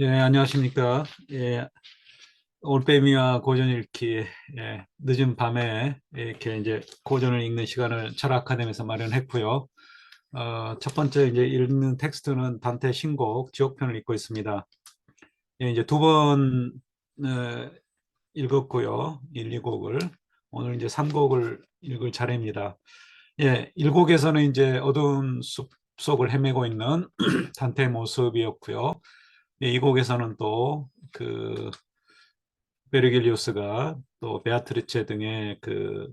예, 안녕하십니까. 예, 올빼미와 고전 읽기, 늦은 밤에 이렇게 이제 고전을 읽는 시간을 철학 아카데미에서 마련했고요. 첫 번째 이제 읽는 텍스트는 단테 신곡 지옥편을 읽고 있습니다. 예, 이제 두 번 읽었고요. 1, 2곡을. 오늘 이제 3곡을 읽을 차례입니다. 예, 1곡에서는 이제 어두운 숲 속을 헤매고 있는 단테의 모습이었고요. 예, 이 곡에서는 또그 베르길리우스가 또 베아트리체 등의 그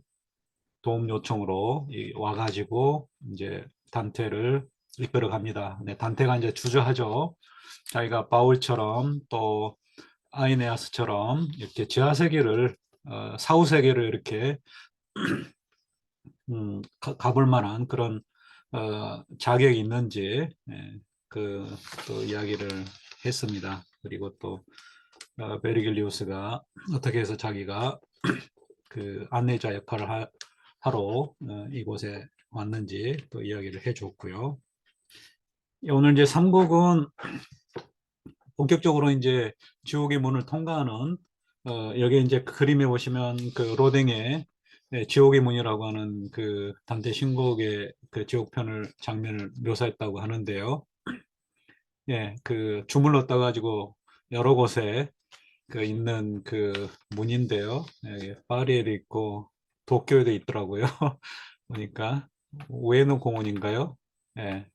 도움 요청으로 와가지고 이제 단테를 이끌어 갑니다. 네, 단테가 이제 주저하죠. 자기가 바울처럼 또 아이네아스처럼 이렇게 지하 세계를 사후 세계를 이렇게 가볼 만한 그런 자격이 있는지 그또 이야기를 했습니다. 그리고 또 베르길리우스가 어떻게 해서 자기가 그 안내자 역할을 하러 이곳에 왔는지 또 이야기를 해줬고요. 오늘 이제 3곡은 본격적으로 이제 지옥의 문을 통과하는 여기 이제 그 그림에 보시면 그 로댕의 지옥의 문이라고 하는 그 단테 신곡의 그 지옥편을 장면을 묘사했다고 하는데요. 예, 그 주물러 떠가지고 여러 곳에 그 있는 그 문인데요. 예, 파리에도 있고 도쿄에도 있더라고요. 보니까 우에노 공원인가요? 예,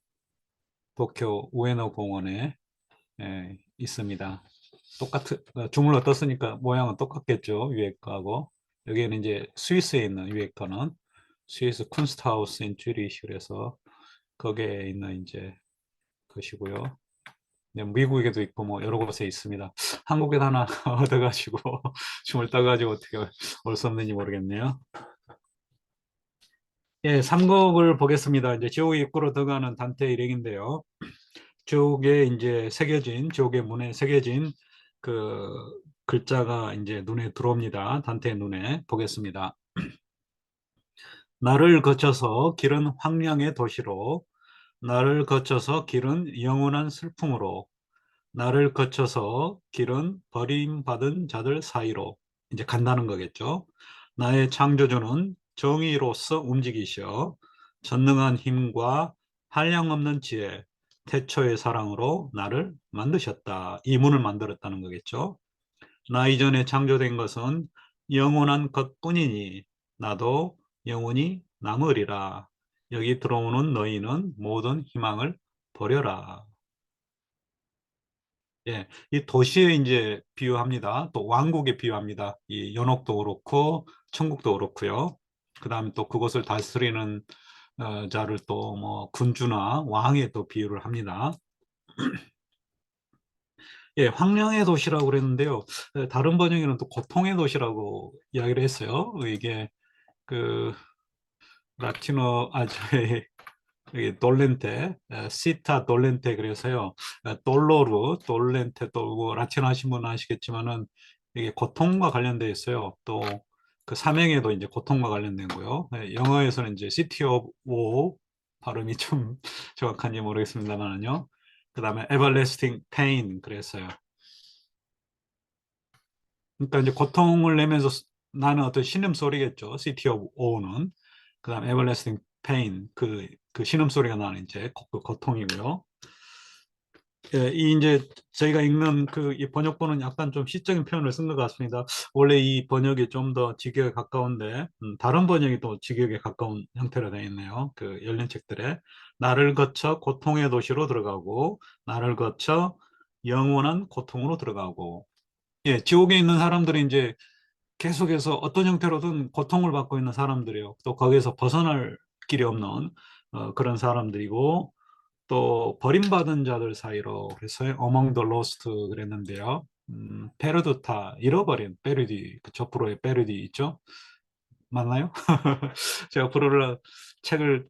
도쿄 우에노 공원에 있습니다. 주물러 떴으니까 모양은 똑같겠죠. 위에 거하고. 여기는 이제 스위스에 있는 위에 거는 스위스 쿤스트하우스 인 쥐리히에서 거기에 있는 이제 것이고요. 네, 미국에도 있고 뭐 여러 곳에 있습니다. 한국에도 하나 얻어가지고 춤을 떠가지고 어떻게 올 수 없는지 모르겠네요. 예, 3곡을 보겠습니다. 이제 지옥의 입구로 들어가는 단테 일행인데요. 지옥에 이제 새겨진 지옥의 문에 새겨진 그 글자가 이제 눈에 들어옵니다. 단테의 눈에 보겠습니다. 나를 거쳐서 길은 황량의 도시로, 나를 거쳐서 길은 영원한 슬픔으로, 나를 거쳐서 길은 버림받은 자들 사이로 이제 간다는 거겠죠. 나의 창조주는 정의로서 움직이셔 전능한 힘과 한량없는 지혜, 태초의 사랑으로 나를 만드셨다. 이 문을 만들었다는 거겠죠. 나 이전에 창조된 것은 영원한 것뿐이니 나도 영원히 남으리라. 여기 들어오는 너희는 모든 희망을 버려라. 예, 이 도시에 이제 비유합니다. 또 왕국에 비유합니다. 이 연옥도 그렇고 천국도 그렇고요. 그다음에 또 그것을 다스리는 자를 또 뭐 군주나 왕에 또 비유를 합니다. 예, 황량의 도시라고 그랬는데요. 다른 번역에는 또 고통의 도시라고 이야기를 했어요. 이게 그 라틴어 저희 여기 돌렌테, 시타 돌렌테 그래서요. 돌로르, 돌렌테 돌고 라틴어 하신 분은 아시겠지만은 이게 고통과 관련돼 있어요. 또 그 사명에도 이제 고통과 관련된 거요. 영어에서는 이제 City of Woe 발음이 좀 정확한지 모르겠습니다만은요. 그다음에 Everlasting Pain 그랬어요. 그러니까 이제 고통을 내면서 나는 어떤 신음소리겠죠. City of Woe는. 그다음에 Everlasting Pain 그 신음소리가 나는 이제 그 고통이고요. 예, 이 이제 저희가 읽는 그 이 번역본은 약간 좀 시적인 표현을 쓴 것 같습니다. 원래 이 번역이 좀 더 직역에 가까운데 다른 번역이 또 직역에 가까운 형태로 되어 있네요. 그 열린 책들에 나를 거쳐 고통의 도시로 들어가고 나를 거쳐 영원한 고통으로 들어가고 예, 지옥에 있는 사람들이 이제 계속해서 어떤 형태로든 고통을 받고 있는 사람들이에요. 또 거기에서 벗어날 길이 없는 그런 사람들이고 또 버림받은 자들 사이로 그래서 Among the Lost 그랬는데요. 페르두타 잃어버린 페르디 그 저프로의 페르디 있죠? 맞나요? 제가 프로를 책을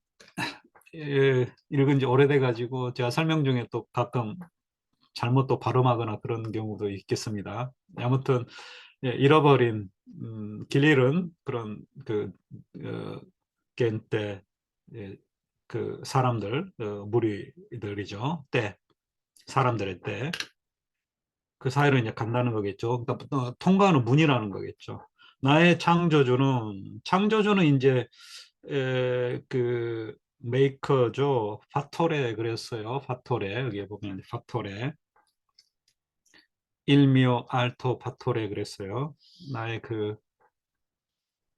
읽은 지 오래돼 가지고 제가 설명 중에 또 가끔 잘못 또 발음하거나 그런 경우도 있겠습니다. 아무튼 예, 잃어버린 길 잃은 그런 그 어, 겐때 예, 그 사람들 무리들이죠. 때 사람들의 때. 그 사이로 이제 간다는 거겠죠. 그러니까 통과하는 문이라는 거겠죠. 나의 창조주는 이제 그 메이커죠. 파토레 그랬어요. 파토레 여기 보면 파토레 일미오 알토 파토레 그랬어요. 나의 그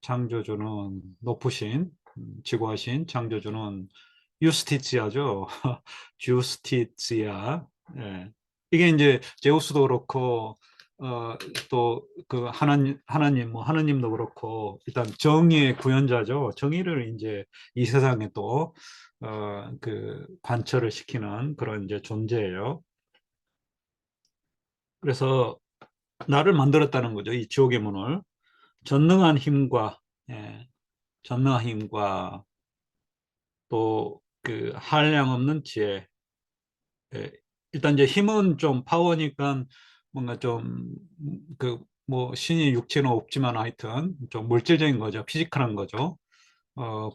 창조주는 높으신 지구하신 창조주는 유스티치아죠. 주스티치아. 예. 이게 이제 제우스도 그렇고 또 그 하나님 뭐 하나님도 그렇고 일단 정의의 구현자죠. 정의를 이제 이 세상에 또 그 관철을 시키는 그런 이제 존재예요. 그래서 나를 만들었다는 거죠. 이 지옥의 문을 전능한 힘과 예, 전능한 힘과 또 그 한량없는 지혜. 예, 일단 이제 힘은 좀 파워니까 뭔가 좀 그 뭐 신이 육체는 없지만 하여튼 좀 물질적인 거죠. 피지컬한 거죠.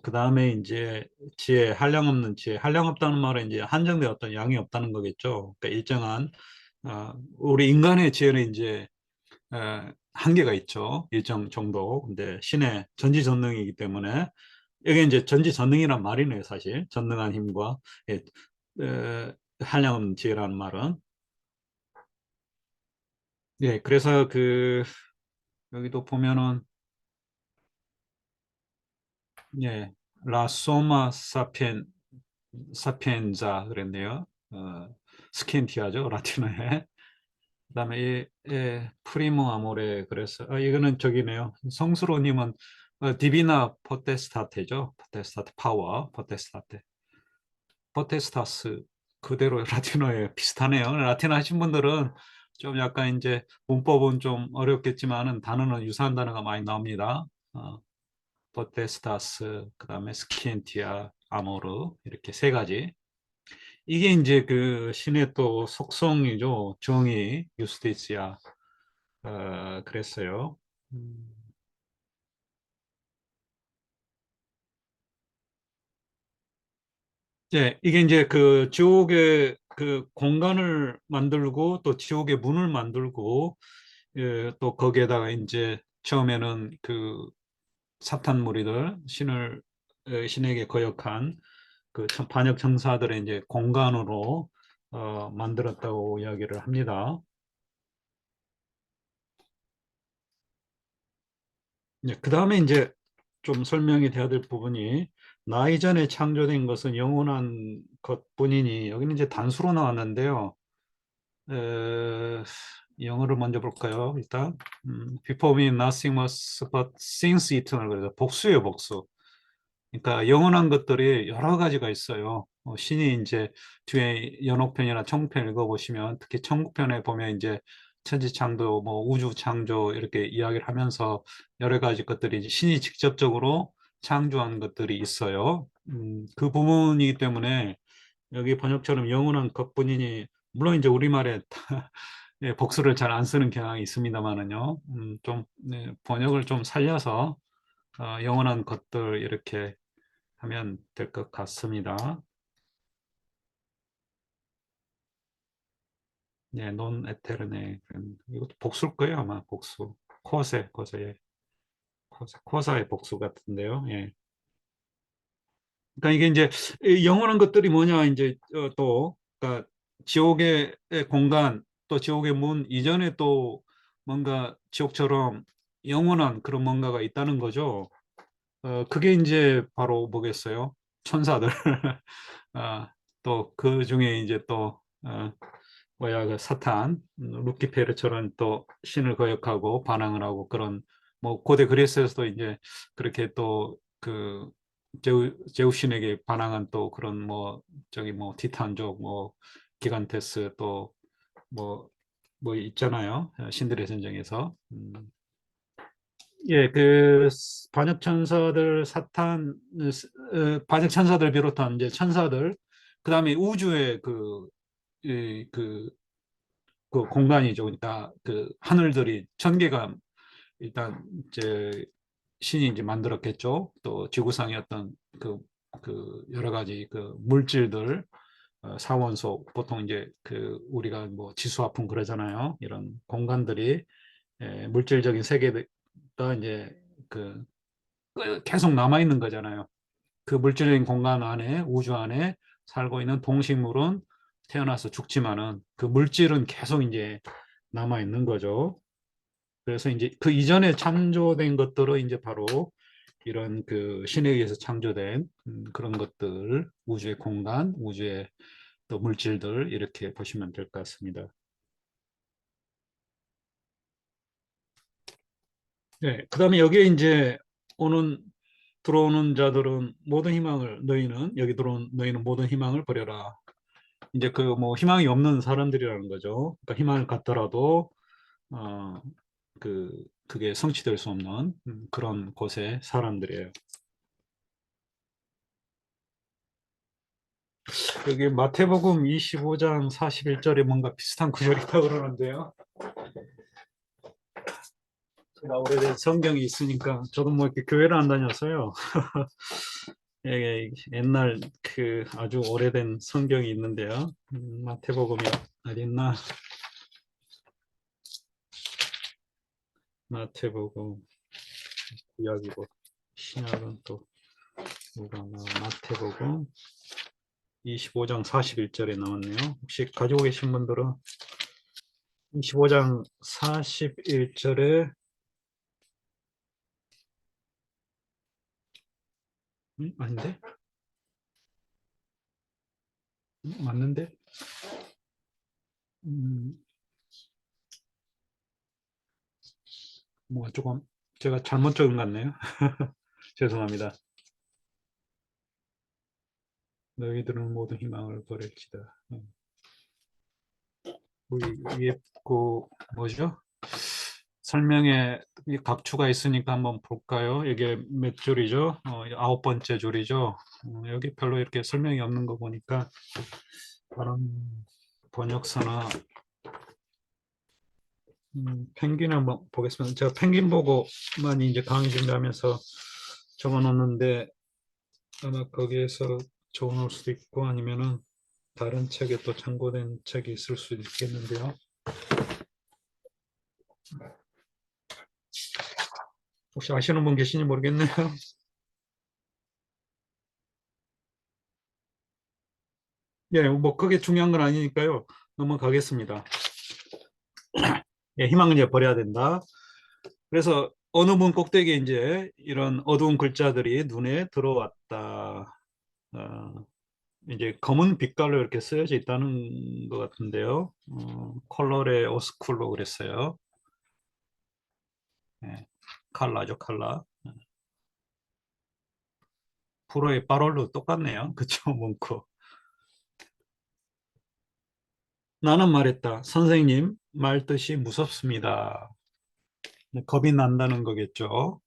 그 다음에 이제 지혜, 한량없는 지혜. 한량없다는 말은 이제 한정된 어떤 양이 없다는 거겠죠. 그러니까 일정한 우리 인간의 지혜는 이제 한계가 있죠. 일정 정도. 근데 신의 전지전능이기 때문에 이게 이제 전지전능이란 말이네요, 사실. 전능한 힘과 예, 한량없는 지혜라는 말은. 예, 그래서 그 여기도 보면은 예, 라소마 사피엔자 그랬네요. 스킨티아죠, 라틴어에. 그다음에 프리모 아모레 그래서 이거는 저기네요. 성스로님은 디비나 포테스타테죠. 포테스타테 파워, 포테스타테. 포테스타스 그대로 라틴어에 비슷하네요. 라틴어 하신 분들은 좀 약간 이제 문법은 좀 어렵겠지만은 단어는 유사한 단어가 많이 나옵니다. 포테스타스, 그다음에 스키엔티아, 아모르 이렇게 세 가지. 이게 이제 그 신의 또 속성이죠. 정의, 유스티치아. 그랬어요. 음. 네, 이게 이제 그 지옥의 그 공간을 만들고 또 지옥의 문을 만들고 또 거기에다가 이제 처음에는 그 사탄 무리들 신에게 거역한 그 반역 천사들의 이제 공간으로 만들었다고 이야기를 합니다. 그 다음에 이제 좀 설명이 돼야 될 부분이 나 이전에 창조된 것은 영원한 것뿐이니 여기는 이제 단수로 나왔는데요. 에, 영어를 먼저 볼까요? 일단 before me nothing was but since eternal 그래서 복수예요, 복수. 그러니까 영원한 것들이 여러 가지가 있어요. 신이 이제 뒤에 연옥편이나 천국편 읽어보시면 특히 천국편에 보면 이제 천지창조, 뭐 우주창조 이렇게 이야기를 하면서 여러 가지 것들이 이제 신이 직접적으로 창조한 것들이 있어요. 그 부분이기 때문에 여기 번역처럼 영원한 것뿐이니 물론 이제 우리말에 예, 복수를 잘 안 쓰는 경향이 있습니다만은요. 좀 번역을 좀 살려서 영원한 것들 이렇게 하면 될 것 같습니다. 네, 논 에테르네. 이것도 복수일 거예요, 아마 복수. 코세, 코사의 복수 같은데요. 예. 그러니까 이게 이제 이 영원한 것들이 뭐냐, 이제 또, 그러니까 지옥의 공간, 또 지옥의 문 이전에 또 뭔가 지옥처럼 영원한 그런 뭔가가 있다는 거죠. 그게 이제 바로 뭐겠어요? 천사들. 아, 또 그 중에 이제 또 뭐야 그 사탄, 루키페르처럼 또 신을 거역하고 반항을 하고 그런 뭐 고대 그리스에서도 이제 그렇게 또 그 제우신에게 반항한 또 그런 뭐 저기 뭐 티탄족 뭐 기간테스 또 뭐 있잖아요. 신들의 전쟁에서. 예, 그 반역 천사들 반역 천사들 비롯한 이제 천사들 그다음에 우주의 그 공간이죠. 그러니까 그 하늘들이 천개가 일단 이제 신이 이제 만들었겠죠. 또 지구상의 어떤 그 여러 가지 그 물질들 사원소 보통 이제 그 우리가 뭐 지수화풍 그러잖아요. 이런 공간들이 물질적인 세계가 이제 그 계속 남아 있는 거잖아요. 그 물질적인 공간 안에 우주 안에 살고 있는 동식물은 태어나서 죽지만은 그 물질은 계속 이제 남아 있는 거죠. 그래서 이제 그 이전에 창조된 것들은 이제 바로 이런 그 신에 의해서 창조된 그런 것들, 우주의 공간, 우주의 또 물질들 이렇게 보시면 될 것 같습니다. 네, 그다음에 여기에 이제 오는 들어오는 자들은 모든 희망을 너희는 여기 들어온 너희는 모든 희망을 버려라. 이제 그 뭐 희망이 없는 사람들이라는 거죠. 그러니까 희망을 갖더라도 어 그게 성취될 수 없는 그런 곳의 사람들이에요. 여기 마태복음 25장 41절에 뭔가 비슷한 구절이 있다고 그러는데요. 제가 오래된 성경이 있으니까 저도 뭐 이렇게 교회를 안 다녀서요. 예, 옛날 그 아주 오래된 성경이 있는데요. 마태복음이 어디 있나? 마태복음 구약이고 신약은 또 뭐가 나 마태복음 25장 41절에 나왔네요. 혹시 가지고 계신 분들은 25장 41절에 아닌데? 맞는데? 음, 뭐 조금 제가 잘못 적은 것 같네요. 죄송합니다. 너희들은 모두 희망을 버릴지다. 우리 위에 그 뭐죠? 설명에 이 각주가 있으니까 한번 볼까요? 이게 몇 줄이죠? 아홉 번째 줄이죠. 여기 별로 이렇게 설명이 없는 거 보니까 다른 번역서나 펭귄 한번 보겠습니다. 제가 펭귄 보고만 이제 강의 준비하면서 적어놓는데 아마 거기에서 적어놓을 수도 있고 아니면은 다른 책에 또 참고된 책이 있을 수 있겠는데요. 혹시 아시는 분 계신지 모르겠네요. 예, 뭐 그게 중요한 건 아니니까요. 넘어가겠습니다. 예, 희망을 이제 버려야 된다. 그래서 어느 문 꼭대기에 이제 이런 어두운 글자들이 눈에 들어왔다. 어, 이제 검은 빛깔로 이렇게 쓰여져 있다는 것 같은데요. 컬러레 오스쿨로 그랬어요. 예, 칼라죠, 칼라. 프로의 빠롤로 똑같네요. 그쵸, 문구. 나는 말했다. 선생님, 말 뜻이 무섭습니다. 네, 겁이 난다는 거겠죠.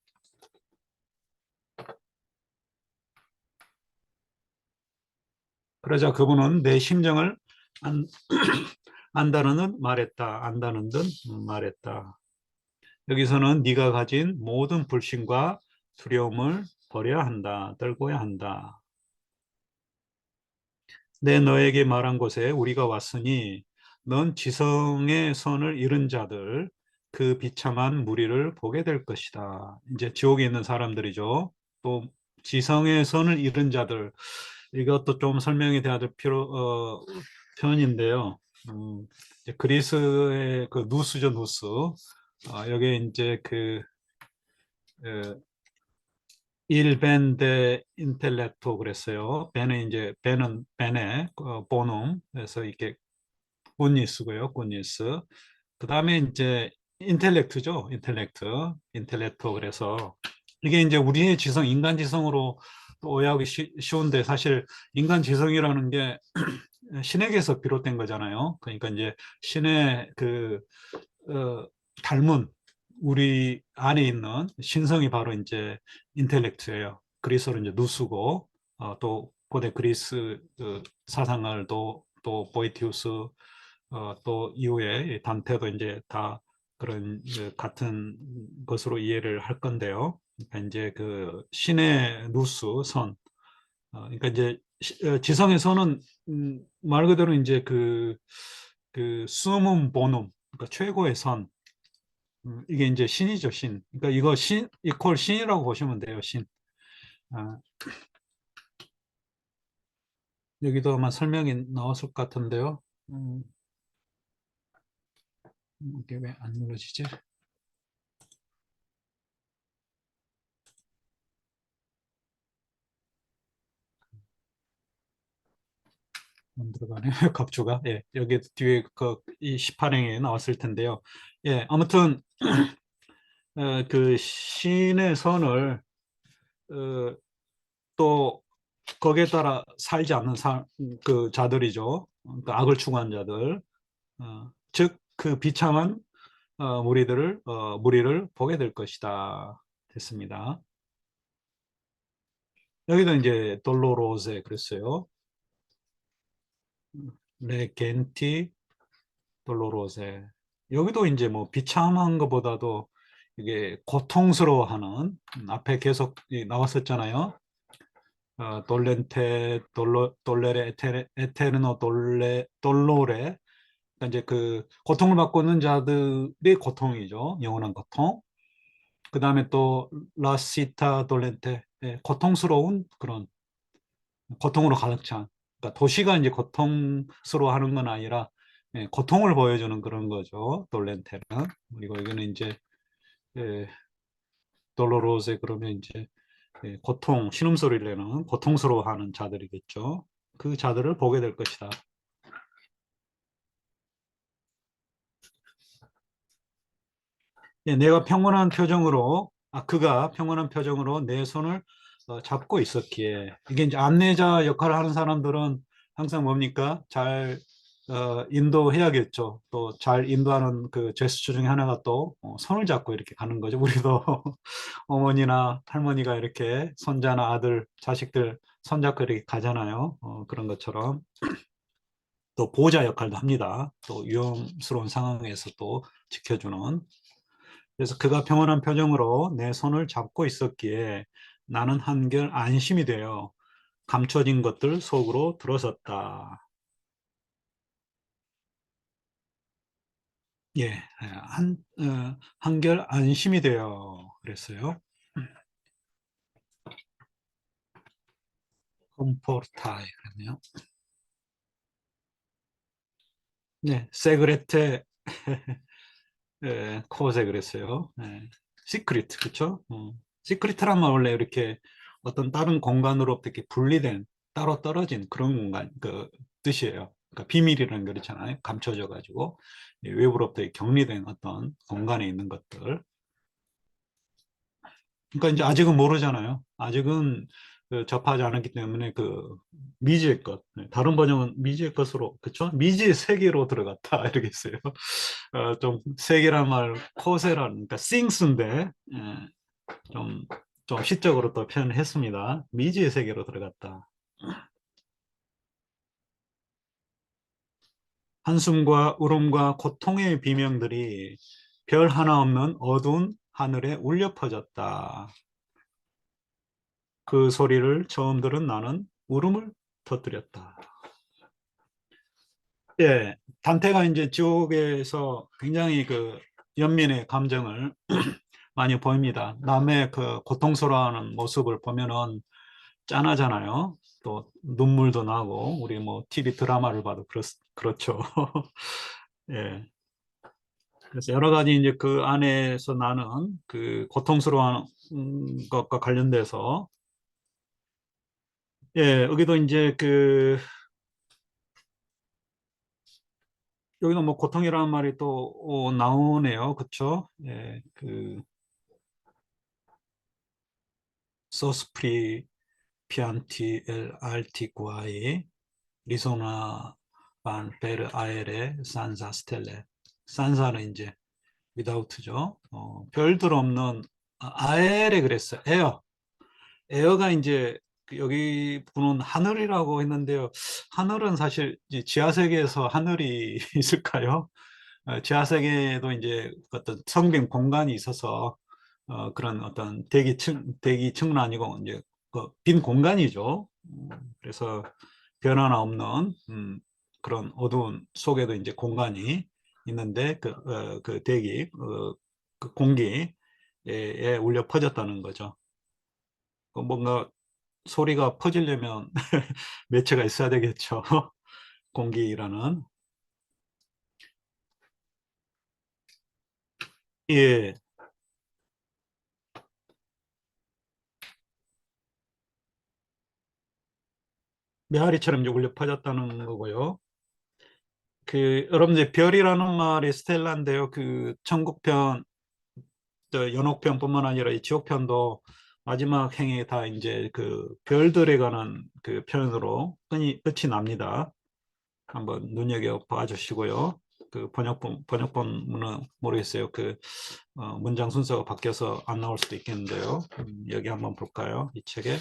그러자 그분은 내 심정을 안, 안다는 말했다. 안다는 듯 말했다. 여기서는 네가 가진 모든 불신과 두려움을 버려야 한다. 떨고야 한다. 내 너에게 말한 곳에 우리가 왔으니 넌 지성의 선을 잃은 자들 그 비참한 무리를 보게 될 것이다. 이제 지옥에 있는 사람들이죠. 또 지성의 선을 잃은 자들 이것도 좀 설명이 돼야 될 표현인데요. 이제 그리스의 그 누스죠, 누스. 여기에 이제 어, 일벤 데 인텔렉토 그랬어요. 벤은 이제 벤은 벤의 보눔. 그래서 이게 굿니스고요, 굿니스. 그 다음에 이제 인텔렉트죠, 인텔렉트, 인텔렉토. 그래서 이게 이제 우리의 지성, 인간 지성으로 또 오해하기 쉬운데 사실 인간 지성이라는 게 신에게서 비롯된 거잖아요. 그러니까 이제 신의 어, 닮은 우리 안에 있는 신성이 바로 이제 인텔렉트예요. 그리스어로 이제 누스고 또 고대 그리스 사상을 또 보이티우스 또 이후에 단테도 이제 다 그런 같은 것으로 이해를 할 건데요. 그러니까 이제 그 신의 누스 선 그러니까 이제 지성에서는 말 그대로 이제 그 수문 보눔, 그러니까 최고의 선, 이게 이제 신이죠, 신. 그러니까 이거 신 이퀄 신이라고 보시면 돼요, 신. 아, 여기도 아마 설명이 나왔을 것 같은데요. 음, 이게 왜 안 눌러지지? 안 들어가네. 갑주가. 예, 여기 뒤에 이 18행에 나왔을 텐데요. 예, 아무튼 그 신의 선을 어, 또 거기에 따라 살지 않는 그 자들이죠. 그러니까 악을 추구한 자들. 즉, 그 비참한 무리를 보게 될 것이다. 됐습니다. 여기도 이제 돌로로세 그랬어요. 레겐티 돌로로세. 여기도 이제 뭐 비참한 것보다도 이게 고통스러워하는 앞에 계속 나왔었잖아요. 돌렌테 돌레레 에테르노 돌로레. 그러니까 이제 그 고통을 받고 있는 자들의 고통이죠. 영원한 고통. 그 다음에 또 라시타 돌렌테, 고통스러운 그런 고통으로 가득 찬. 그러니까 도시가 이제 고통스러워하는 건 아니라 고통을 보여주는 그런 거죠. 돌렌테는. 그리고 여기는 이제 예, 돌로로세 그러면 이제 고통, 신음소리를 내는 고통스러워하는 자들이겠죠. 그 자들을 보게 될 것이다. 내가 평온한 표정으로, 그가 평온한 표정으로 내 손을 잡고 있었기에, 이게 이제 안내자 역할을 하는 사람들은 항상 뭡니까? 잘 인도해야겠죠. 또 잘 인도하는 그 제스처 중에 하나가 또 손을 잡고 이렇게 가는 거죠. 우리도 어머니나 할머니가 이렇게 손자나 아들, 자식들 손잡고 이렇게 가잖아요. 그런 것처럼 또 보호자 역할도 합니다. 또 위험스러운 상황에서 또 지켜주는. 그래서 그가 평온한 표정으로 내 손을 잡고 있었기에 나는 한결 안심이 되어 감춰진 것들 속으로 들어섰다. 예, 한결 안심이 되어 그랬어요. 컴포르타이 그랬네요. 네, 세그레테 코세 그랬어요. 시크릿, 그렇죠? 시크릿이라면 원래 이렇게 어떤 다른 공간으로부터 이렇게 분리된 따로 떨어진 그런 공간 그 뜻이에요. 그러니까 비밀이라는 거 그렇잖아요. 감춰져 가지고 외부로부터 격리된 어떤 공간에 있는 것들. 그러니까 이제 아직은 모르잖아요. 아직은 접하지 않았기 때문에 그 미지의 것, 다른 번역은 미지의 것으로, 그렇죠? 미지의 세계로 들어갔다 이렇게 있어요. 좀 세계란 말 코세란 그러니까 싱스인데 좀, 좀 시적으로 또 표현했습니다. 미지의 세계로 들어갔다. 한숨과 울음과 고통의 비명들이 별 하나 없는 어두운 하늘에 울려 퍼졌다. 그 소리를 처음 들은 나는 울음을 터뜨렸다. 예, 단테가 이제 지옥에서 굉장히 그 연민의 감정을 많이 보입니다. 남의 그 고통스러워하는 모습을 보면은 짠하잖아요. 또 눈물도 나고 우리 뭐 TV 드라마를 봐도 그렇죠. 예. 그래서 여러 가지 이제 그 안에서 나는 그 고통스러운 것과 관련돼서 여기도 이제 여기도 뭐 고통이라는 말이 또 나오네요. 그렇죠? 소스프리 피안티 엘 알티 구아이 리소나 반 베르 아에레 산사 스텔레. 산사는 이제 without죠. 별들 없는 아에레 그랬어요. 에어가 이제 여기 분은 하늘이라고 했는데요. 하늘은 사실 이제 지하 세계에서 하늘이 있을까요? 지하 세계에도 이제 어떤 성빈 공간이 있어서 그런 어떤 대기층은 아니고 이제 빈 공간이죠. 그래서 변화나 없는 그런 어두운 속에도 이제 공간이 있는데 그 대기, 그 공기에 울려 퍼졌다는 거죠. 뭔가 소리가 퍼지려면 매체가 있어야 되겠죠. 공기라는. 예, 메아리처럼 이제 울려 퍼졌다는 거고요. 여러분들 별이라는 말이 스텔라인데요. 그 천국편, 연옥편뿐만 아니라 이 지옥편도 마지막 행에 다 이제 그 별들에 관한 그 표현으로 끝이 납니다. 한번 눈여겨 봐주시고요. 그 번역본은 모르겠어요. 문장 순서가 바뀌어서 안 나올 수도 있겠는데요. 여기 한번 볼까요? 이 책에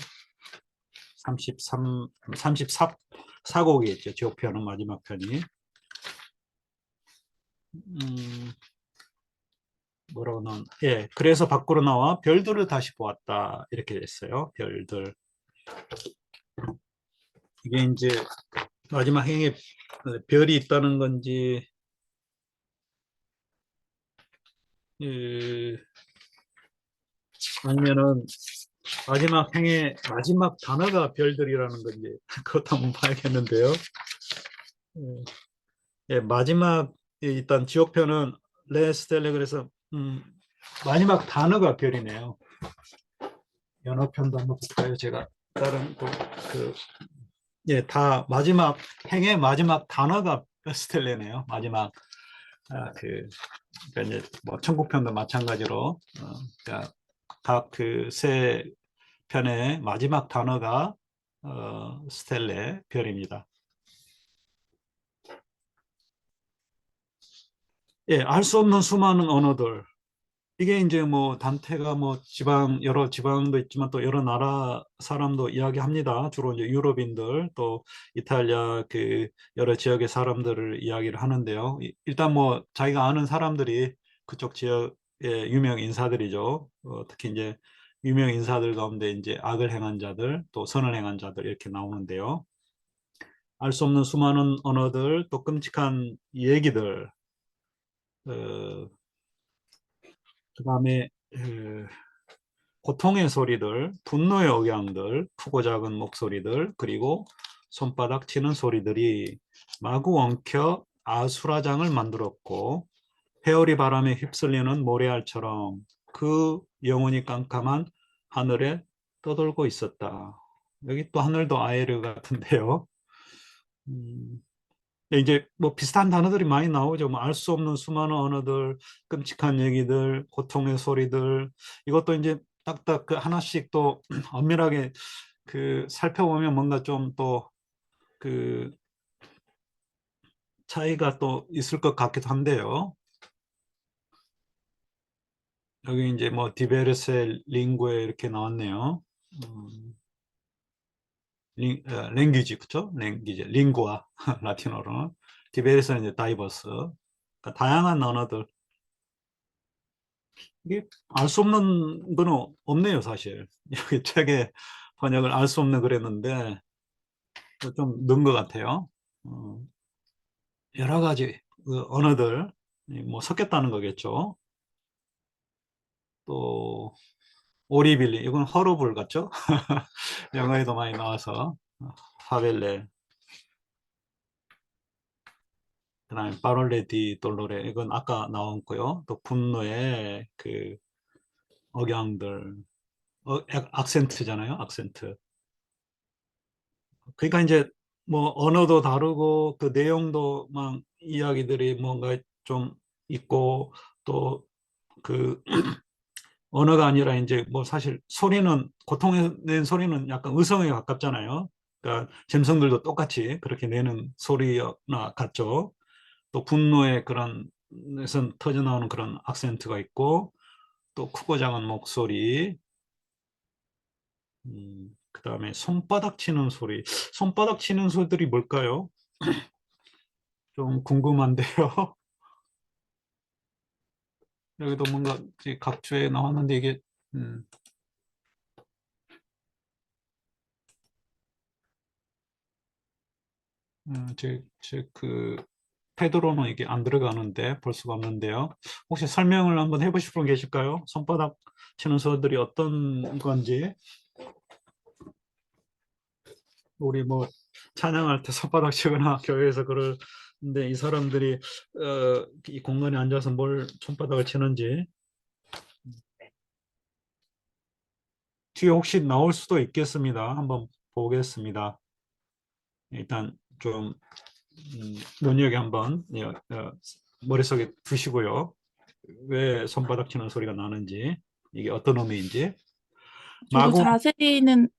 34곡이 있죠. 지옥편은 마지막 편이. 음, 뭐라고는, 예, 그래서 밖으로 나와 별들을 다시 보았다. 이렇게 됐어요. 별들. 이게 이제 마지막 행에 별이 있다는 건지, 예, 아니면은 마지막 행의 마지막 단어가 별들이라는 건지, 그것도 한번 봐야겠는데요. 예, 마지막, 일단 지옥편은 레스텔레 그래서, 마지막 단어가 별이네요. 연어편도 한번 볼까요? 제가 다른 예, 다 마지막 행의 마지막 단어가 스텔레네요. 마지막 그러니까 이제 뭐 천국편도 마찬가지로 그러니까 각그 세 편의 마지막 단어가 스텔레 별입니다. 예, 알 수 없는 수많은 언어들. 이게 이제 뭐 단테가 뭐 여러 지방도 있지만 또 여러 나라 사람도 이야기합니다. 주로 이제 유럽인들 또 이탈리아 그 여러 지역의 사람들을 이야기를 하는데요. 일단 뭐 자기가 아는 사람들이 그쪽 지역의 유명 인사들이죠. 특히 이제 유명 인사들 가운데 이제 악을 행한 자들 또 선을 행한 자들 이렇게 나오는데요. 알 수 없는 수많은 언어들 또 끔찍한 얘기들 그다음에 고통의 소리들, 분노의 억양들, 크고 작은 목소리들, 그리고 손바닥 치는 소리들이 마구 엉켜 아수라장을 만들었고 회오리 바람에 휩쓸리는 모래알처럼 그 영원히 깜깜한 하늘에 떠돌고 있었다. 여기 또 하늘도 아에르 같은데요. 음, 이제 뭐 비슷한 단어들이 많이 나오죠. 뭐 알 수 없는 수많은 언어들, 끔찍한 얘기들, 고통의 소리들. 이것도 이제 딱딱 그 하나씩 또 엄밀하게 살펴보면 뭔가 좀 또 그 차이가 또 있을 것 같기도 한데요. 여기 이제 뭐 디베르세 링구에 이렇게 나왔네요. 음, 랭귀지 그죠? 랭귀지 링구아 라틴어로는 디베르세는 이제 다이버스. 그러니까 다양한 언어들. 이게 알 수 없는 거는 없네요, 사실. 여기 책에 번역을 알 수 없는 그랬는데 좀 는 것 같아요. 어, 여러 가지 그 언어들 뭐 섞였다는 거겠죠. 또 오리빌리 이건 허러블 같죠? 영어에도 많이 나와서 파벨레 그다음에 파롤레 디 돌로레 이건 아까 나왔고요. 또 분노의 그 억양들 악센트잖아요. 악센트. 그러니까 이제 뭐 언어도 다르고 그 내용도 막 이야기들이 뭔가 좀 있고 또 그 언어가 아니라 이제 뭐 사실 소리는 고통에 낸 소리는 약간 의성에 가깝잖아요. 그러니까 잼성들도 똑같이 그렇게 내는 소리나 같죠. 또 분노의 그런 에서 터져 나오는 그런 악센트가 있고 또 크고 작은 목소리 그다음에 손바닥 치는 소리 손바닥 치는 소리들이 뭘까요? 좀 궁금한데요. 여기도 뭔가 각주에 나왔는데 이게 음, 그 페드로는 이게 안 들어가는데 볼 수가 없는데요. 혹시 설명을 한번 해보실 분 계실까요? 손바닥 치는 소들이 어떤 건지. 우리 뭐 찬양할 때 손바닥 치거나 교회에서 그러는데 이 사람들이 이 공간에 앉아서 뭘 손바닥을 치는지 뒤에 혹시 나올 수도 있겠습니다. 한번 보겠습니다. 일단 좀 눈여겨 한번 머릿속에 두시고요. 왜 손바닥 치는 소리가 나는지, 이게 어떤 의미인지. 저도 마구. 자세히는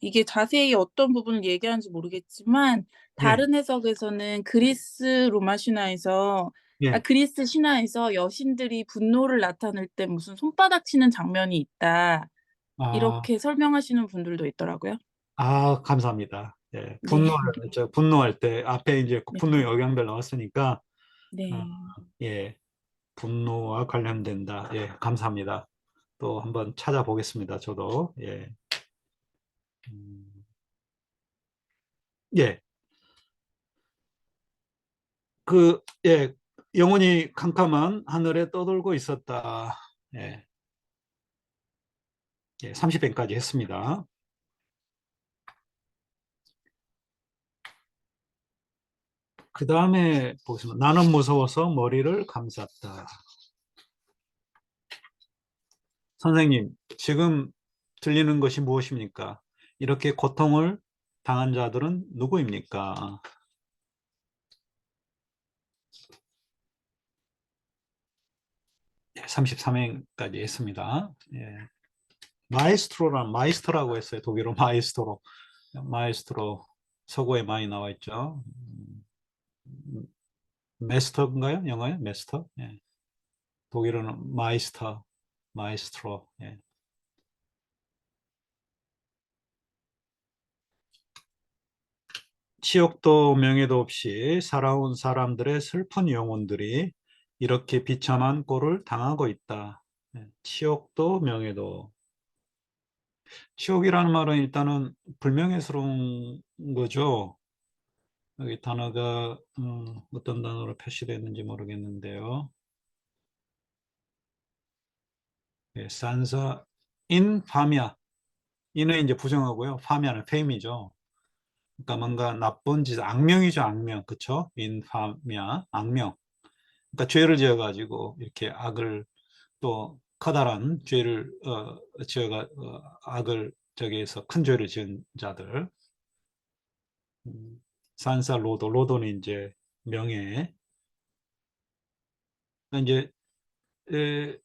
이게 자세히 어떤 부분을 얘기하는지 모르겠지만, 예, 다른 해석에서는 그리스 로마 신화에서, 예. 그리스 신화에서 여신들이 분노를 나타낼 때 무슨 손바닥 치는 장면이 있다. 아, 이렇게 설명하시는 분들도 있더라고요. 감사합니다. 예, 네. 분노할 때 앞에 이제 그 네. 분노의 억양들 나왔으니까, 어, 네. 예, 분노와 관련된다. 예, 감사합니다. 또 한번 찾아보겠습니다. 저도. 예. 음, 예. 예, 영혼이 캄캄한 하늘에 떠돌고 있었다. 예, 예, 30편까지 했습니다. 그 다음에 보시면 나는 무서워서 머리를 감쌌다. 선생님, 지금 들리는 것이 무엇입니까? 이렇게 고통을 당한 자들은 누구입니까? 33회까지 했습니다. 예. 마이스트로라고 했어요. 독일어 마이스트로. 마이스트로 서구에 많이 나와 있죠. 메스터인가요? 영어요? 메스터? 예. 독일어는 마이스트로. 예. 치욕도 명예도 없이 살아온 사람들의 슬픈 영혼들이 이렇게 비참한 꼴을 당하고 있다. 예. 치욕도 명예도. 치욕이라는 말은 일단은 불명예스러운 거죠. 여기 단어가 어떤 단어로 표시되어 있는지 모르겠는데요. 예, 산사 인파미아. 이는 이제 부정하고요. 파미아는 페임이죠. 그러니까 뭔가 나쁜 짓, 악명이죠, 악명. 그쵸? 인파미아, 악명. 그러니까 죄를 지어가지고 이렇게 악을 또 커다란 죄를 악을 저기에서 큰 죄를 지은 자들. 산사 로도는 이제 명예. 이제 에,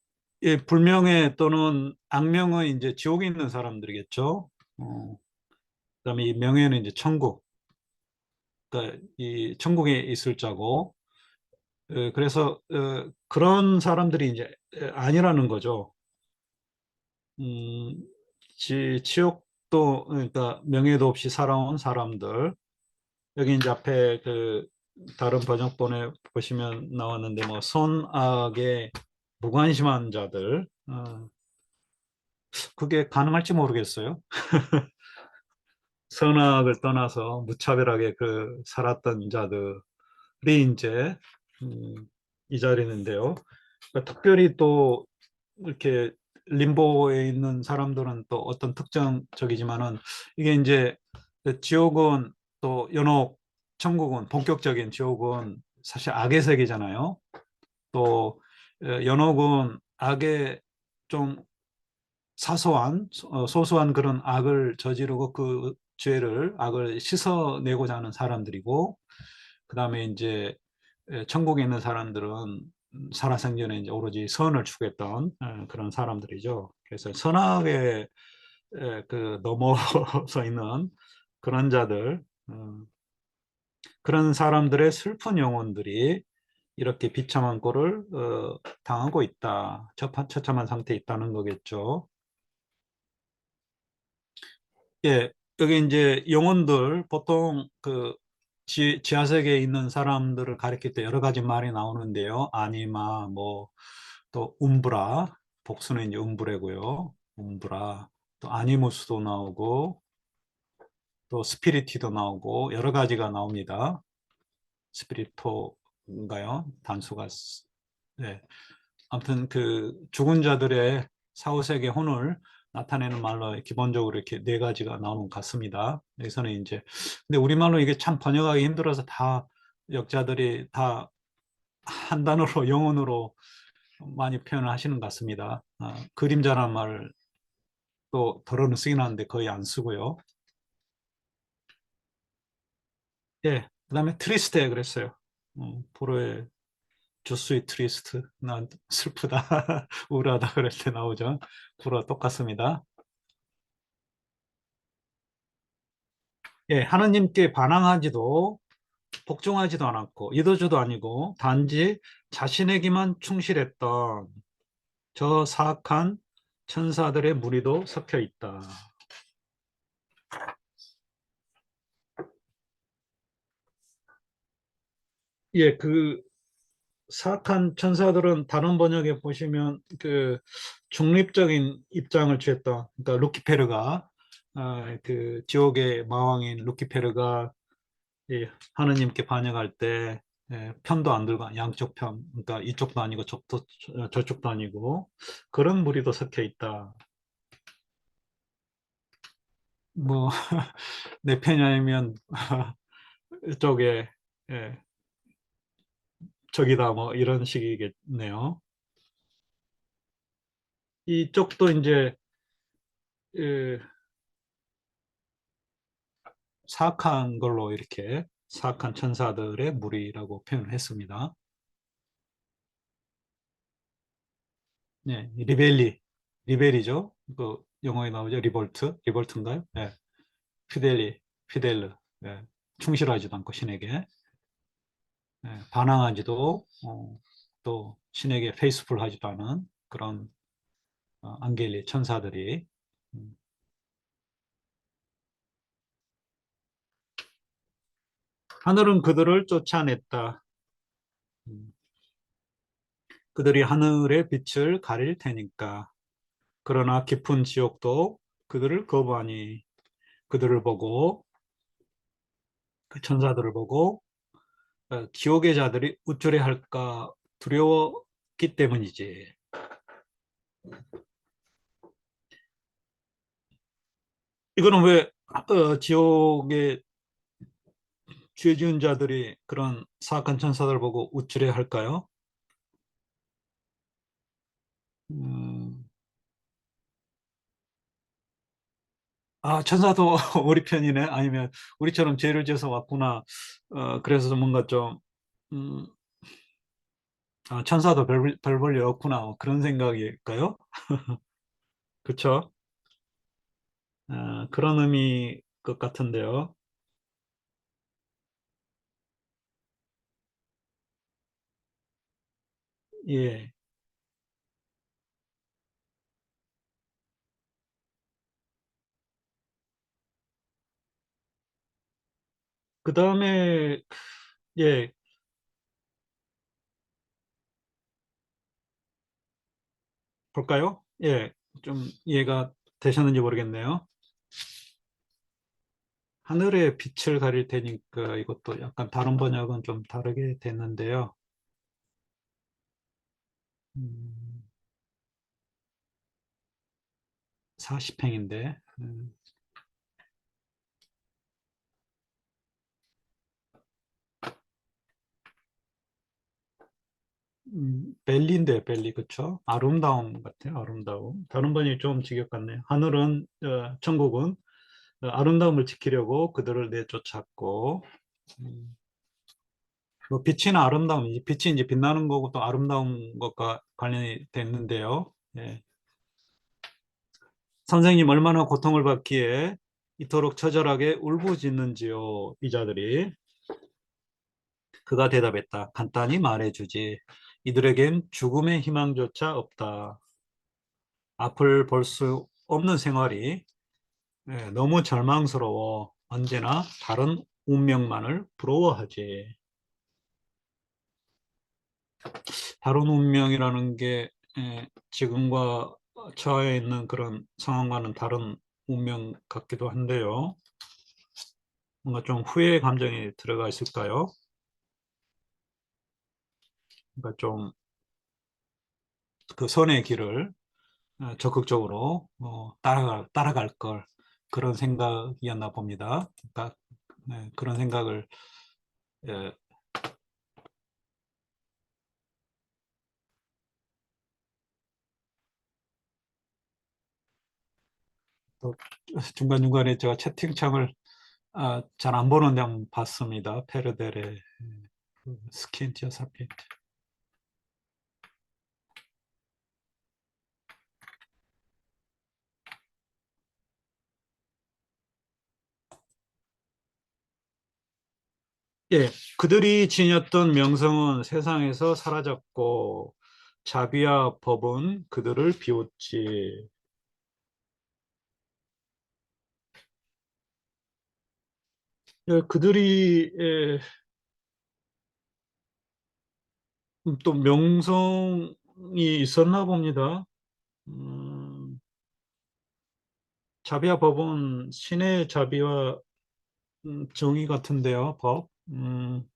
불명예 또는 악명은 이제 지옥에 있는 사람들이겠죠. 그다음에 이 명예는 이제 천국. 그러니까 이 천국에 있을 자고. 그래서 그런 사람들이 이제 아니라는 거죠. 음, 치욕도 그러니까 명예도 없이 살아온 사람들. 여기 이제 앞에 그 다른 번역본에 보시면 나왔는데 뭐 선악에 무관심한 자들. 그게 가능할지 모르겠어요. 선악을 떠나서 무차별하게 살았던 자들이 이제 음, 이 자리에 있는데요. 그러니까 특별히 또 이렇게 림보에 있는 사람들은 또 어떤 특정적이지만은 이게 이제 지옥은 또 연옥, 천국은 본격적인 지옥은 사실 악의 세계잖아요. 또 연옥은 악의 좀 사소한 소소한 그런 악을 저지르고 그 죄를 악을 씻어내고자 하는 사람들이고, 그다음에 이제 천국에 있는 사람들은 살아생전에 이제 오로지 선을 추구했던 그런 사람들이죠. 그래서 선악에 넘어서 있는 그런 자들, 그런 사람들의 슬픈 영혼들이 이렇게 비참한 꼴을 당하고 있다. 처참한 상태에 있다는 거겠죠. 예, 여기 이제 영혼들 보통 지하 세계에 있는 사람들을 가리킬 때 여러 가지 말이 나오는데요. 아니마, 뭐 또 움브라, 복수는 이제 움브레고요. 움브라, 또 아니무스도 나오고, 또 스피리티도 나오고 여러 가지가 나옵니다. 스피리토인가요? 단수가 네. 아무튼 그 죽은 자들의 사후세계 혼을 나타내는 말로 기본적으로 이렇게 네 가지가 나오는 것 같습니다. 여기서는 이제 근데 우리말로 이게 참 번역하기 힘들어서 다 역자들이 다 한 단어로 영어로 많이 표현을 하시는 것 같습니다. 그림자란 말을 또 덜어는 쓰긴 하는데 거의 안 쓰고요. 예, 그다음에 트리스트에 그랬어요. 포로의 주스이 트리스트. 난 슬프다, 우울하다 그럴 때 나오죠. 구로 똑같습니다. 예, 하나님께 반항하지도 복종하지도 않았고 이도주도 아니고 단지 자신에게만 충실했던 저 사악한 천사들의 무리도 섞여 있다. 예, 그 사악한 천사들은 다른 번역에 보시면 그 중립적인 입장을 취했다. 그러니까 루키페르가 그 지옥의 마왕인 루키페르가 하느님께 반역할 때 편도 안 들고 양쪽 편, 그러니까 이쪽도 아니고 저쪽도 아니고 그런 무리도 섞여 있다. 뭐 내 편이 아니면 이쪽에 예, 적이다 뭐 이런 식이겠네요. 이쪽도 이제 예, 사악한 걸로 이렇게 사악한 천사들의 무리라고 표현을 했습니다. 네, 리벨이죠. 그 영어에 나오죠. 리볼트인가요? 네, 피델르. 네, 충실하지도 않고 신에게 반항하지도 또 신에게 페이스풀하지도 않은 그런 앙겔리 천사들이 음, 하늘은 그들을 쫓아냈다. 음, 그들이 하늘의 빛을 가릴 테니까. 그러나 깊은 지옥도 그들을 거부하니 그들을 보고 그 천사들을 보고 지옥의 자들이 우쭐해 할까 두려웠기 때문이지. 이거는 왜 지옥의 죄 지은 자들이 그런 사악한 천사들 보고 우쭐해 할까요? 음, 천사도 우리 편이네. 아니면 우리처럼 죄를 지어서 왔구나. 그래서 뭔가 좀 음, 천사도 별 볼일 없구나. 그런 생각일까요? 그렇죠? 그런 의미 것 같은데요. 예. 그 다음에, 예, 볼까요? 예, 좀 이해가 되셨는지 모르겠네요. 하늘의 빛을 가릴 테니까 이것도 약간 다른 번역은 좀 다르게 됐는데요. 40행인데, 벨리인데, 벨리, 그쵸? 아름다움 같아요, 아름다움. 다른 번역이 좀 직역 같네요. 하늘은, 천국은 아름다움을 지키려고 그들을 내쫓았고, 음, 뭐 빛이나 아름다움, 빛이 이제 빛나는 거고 또 아름다운 것과 관련이 됐는데요. 예. 선생님 얼마나 고통을 받기에 이토록 처절하게 울부짖는지요, 이 자들이. 그가 대답했다. 간단히 말해주지. 이들에겐 죽음의 희망조차 없다. 앞을 볼 수 없는 생활이 너무 절망스러워. 언제나 다른 운명만을 부러워하지. 다른 운명이라는 게 지금과 처해 있는 그런 상황과는 다른 운명 같기도 한데요. 뭔가 좀 후회 감정이 들어가 있을까요? 그러니까 좀 그 선의 길을 적극적으로 따라갈 걸 그런 생각이었나 봅니다. 그러니까 네, 그런 생각을 예, 또 중간중간에 제가 채팅창을 잘 안 보는데 한번 봤습니다. 페르델의 스킨티어 사피엔트. 예, 그들이 지녔던 명성은 세상에서 사라졌고 자비와 법은 그들을 비웃지. 예, 그들이 또 명성이 있었나 봅니다. 음, 자비와 법은 신의 자비와 정의 같은데요, 법.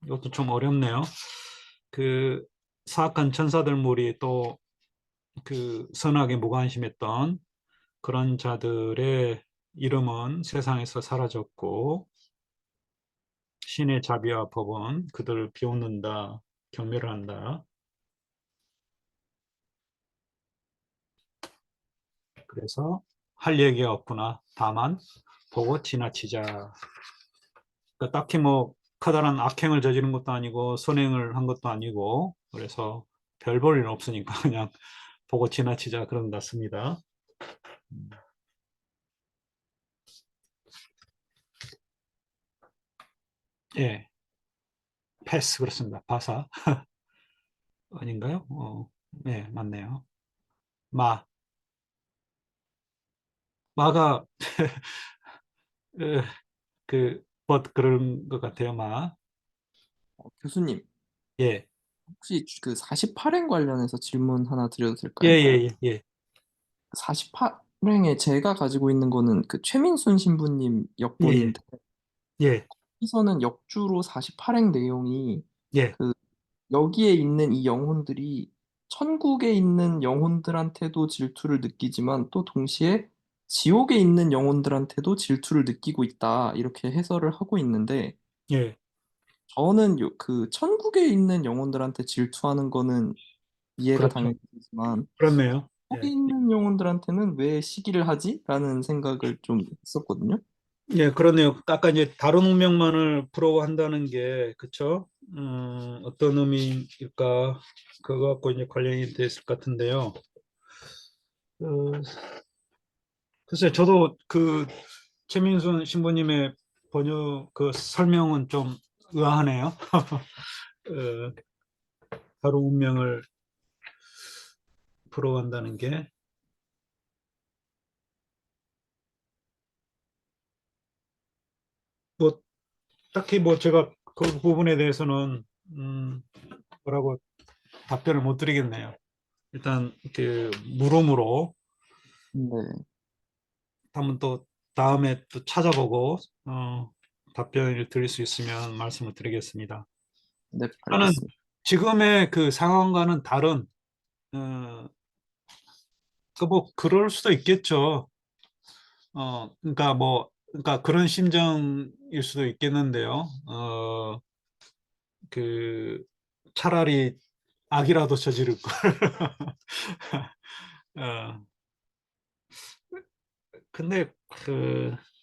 이것도 좀 어렵네요. 그 사악한 천사들 무리 또 그 선악에 무관심했던 그런 자들의 이름은 세상에서 사라졌고 신의 자비와 법은 그들을 비웃는다, 경멸한다. 그래서 할 얘기가 없구나. 다만 보고 지나치자. 그러니까 딱히 뭐 커다란 악행을 저지른 것도 아니고 선행을 한 것도 아니고 그래서 별 볼 일 없으니까 그냥 보고 지나치자 그런 것 같습니다. 음, 예, 패스 그렇습니다. 바사 아닌가요? 네, 맞네요. 마, 마가 그런 것 같아요. 마. 교수님, 예, 혹시 그 48행 관련해서 질문 하나 드려도 예, 될까요? 예, 예, 예, 48행에 제가 가지고 있는 거는 그 최민순 신부님 예, 예, 역본인데, 예, 여기서는 역주로 48행 내용이 예, 그 여기에 있는 이 영혼들이 천국에 있는 영혼들한테도 질투를 느끼지만 또 동시에 지옥에 있는 영혼들한테도 질투를 느끼고 있다. 이렇게 해설을 하고 있는데, 예, 저는 그 천국에 있는 영혼들한테 질투하는 거는 이해가 그렇죠. 당연히 되지만 그렇네요. 거기 예. 있는 영혼들한테는 왜 시기를 하지? 라는 생각을 좀 했었거든요. 예, 그렇네요. 아까 이제 다른 운명만을 부러워한다는 게, 그쵸? 어떤 의미일까? 그거 갖고 이제 관련이 됐을 것 같은데요. 어, 글쎄, 저도 그 최민순 신부님의 번역 그 설명은 좀 의아하네요. 어, 다른 운명을 부러워한다는 게, 뭐, 딱히 뭐 제가 그 부분에 대해서는, 뭐라고 답변을 못 드리겠네요. 일단, 그, 물음으로 네, 한번 또 다음에 또 찾아보고 답변을 드릴 수 있으면 말씀을 드리겠습니다. 네, 저는 알겠습니다. 지금의 그 상황과는 다른 어, 그뭐 그럴 수도 있겠죠. 그러니까 뭐 그러니까 그런 심정일 수도 있겠는데요. 그 차라리 악이라도 저지를 걸. 어, 근데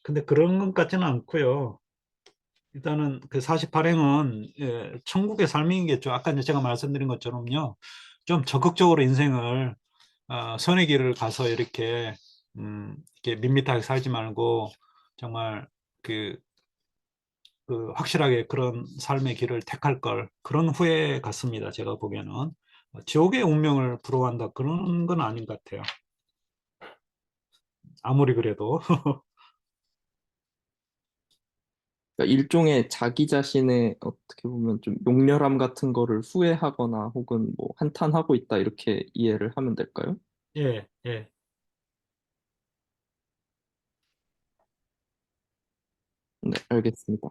근데 그런 것 같지는 않고요. 일단은 그 48행은 천국의 삶이겠죠. 아까 이제 제가 말씀드린 것처럼요. 좀 적극적으로 인생을 선의 길을 가서 이렇게 밋밋하게 살지 말고 정말 그, 그 확실하게 그런 삶의 길을 택할 걸 그런 후회 같습니다. 제가 보기에는 지옥의 운명을 부러워한다 그런 건 아닌 것 같아요. 아무리 그래도 그러니까 일종의 자기 자신의 어떻게 보면 좀 용렬함 같은 거를 후회하거나 혹은 뭐 한탄하고 있다 이렇게 이해를 하면 될까요? 예, 예. 네, 알겠습니다.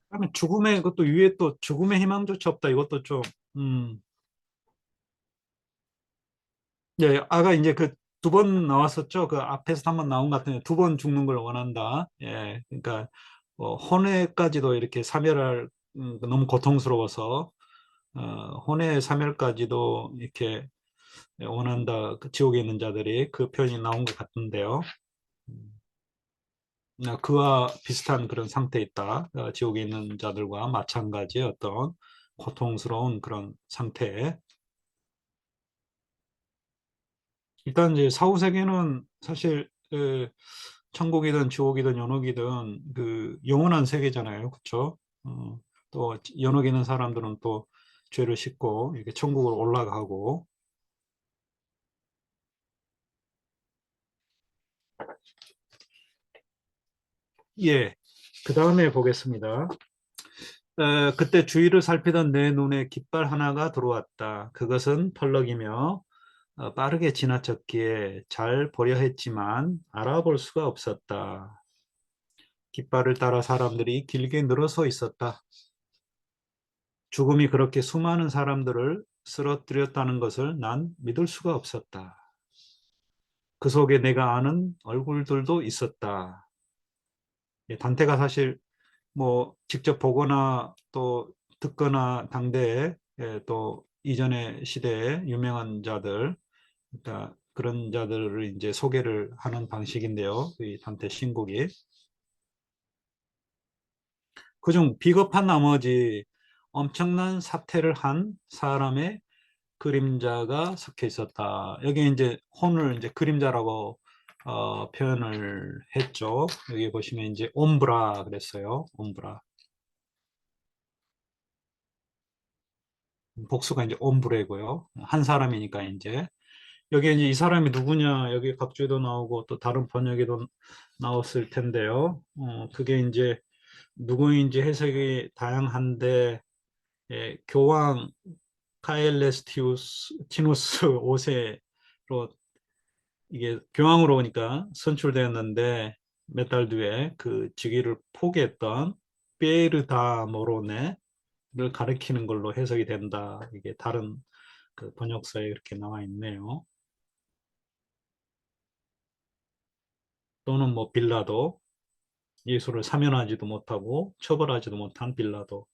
그다음에 죽음의 그것도 위에 또 죽음의 희망조차 없다. 이것도 좀 음, 예, 아까 이제 그 두 번 나왔었죠. 그 앞에서 한 번 나온 것 같은데 두 번 죽는 걸 원한다. 예, 그러니까 혼외까지도 이렇게 사멸할 너무 고통스러워서 혼외 사멸까지도 이렇게 원한다. 그 지옥에 있는 자들이 그 표현이 나온 것 같은데요. 음, 그와 비슷한 그런 상태에 있다. 지옥에 있는 자들과 마찬가지의 어떤 고통스러운 그런 상태. 일단 이제 사후 세계는 사실 천국이든 지옥이든 연옥이든 그 영원한 세계잖아요, 그렇죠? 또 연옥에 있는 사람들은 또 죄를 씻고 이렇게 천국으로 올라가고 예. 그 다음에 보겠습니다. 그때 주위를 살피던 내 눈에 깃발 하나가 들어왔다. 그것은 펄럭이며 빠르게 지나쳤기에 잘 보려 했지만 알아볼 수가 없었다. 깃발을 따라 사람들이 길게 늘어서 있었다. 죽음이 그렇게 수많은 사람들을 쓰러뜨렸다는 것을 난 믿을 수가 없었다. 그 속에 내가 아는 얼굴들도 있었다. 예, 단테가 사실 뭐 직접 보거나 또 듣거나 당대에 또 이전의 시대에 유명한 자들, 그러니까 그런 자들을 이제 소개를 하는 방식인데요. 이 단테 신곡이. 그중 비겁한 나머지 엄청난 사태를 한 사람의 그림자가 섞여 있었다. 여기 이제 혼을 이제 그림자라고 표현을 했죠. 여기 보시면 이제 옴브라 그랬어요. 옴브라. 복수가 이제 옴브레고요. 한 사람이니까 이제 여기 이제 이 사람이 누구냐 여기 각주에도 나오고 또 다른 번역에도 나왔을 텐데요. 그게 이제 누구인지 해석이 다양한데 교황 카엘레스티우스 티누스 5세로 이게 교황으로 오니까 선출되었는데 몇 달 뒤에 그 직위를 포기했던 피에르 다 모로네를 가리키는 걸로 해석이 된다. 이게 다른 그 번역서에 이렇게 나와 있네요. 또는 뭐 빌라도 예수를 사면하지도 못하고 처벌하지도 못한 빌라도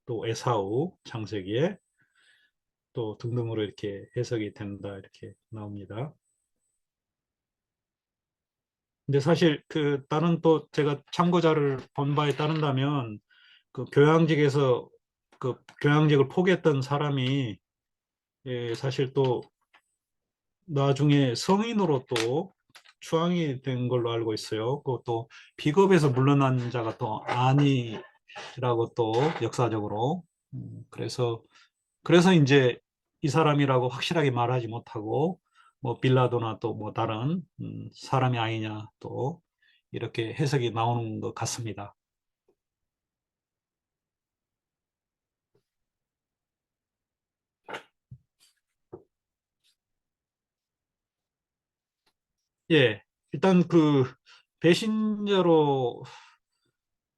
또 에사우 창세기에 또 등등으로 이렇게 해석이 된다 이렇게 나옵니다. 근데 사실 그 다른 또 제가 참고자를 본 바에 따른다면 그 교양직에서 그 교양직을 포기했던 사람이 사실 또 나중에 성인으로 또 추앙이 된 걸로 알고 있어요. 그것도 비겁에서 물러난 자가 또 아니라고 또 역사적으로 그래서 이제 이 사람이라고 확실하게 말하지 못하고 뭐 빌라도나 또 뭐 다른 사람이 아니냐 또 이렇게 해석이 나오는 것 같습니다. 예, 일단 그 배신자로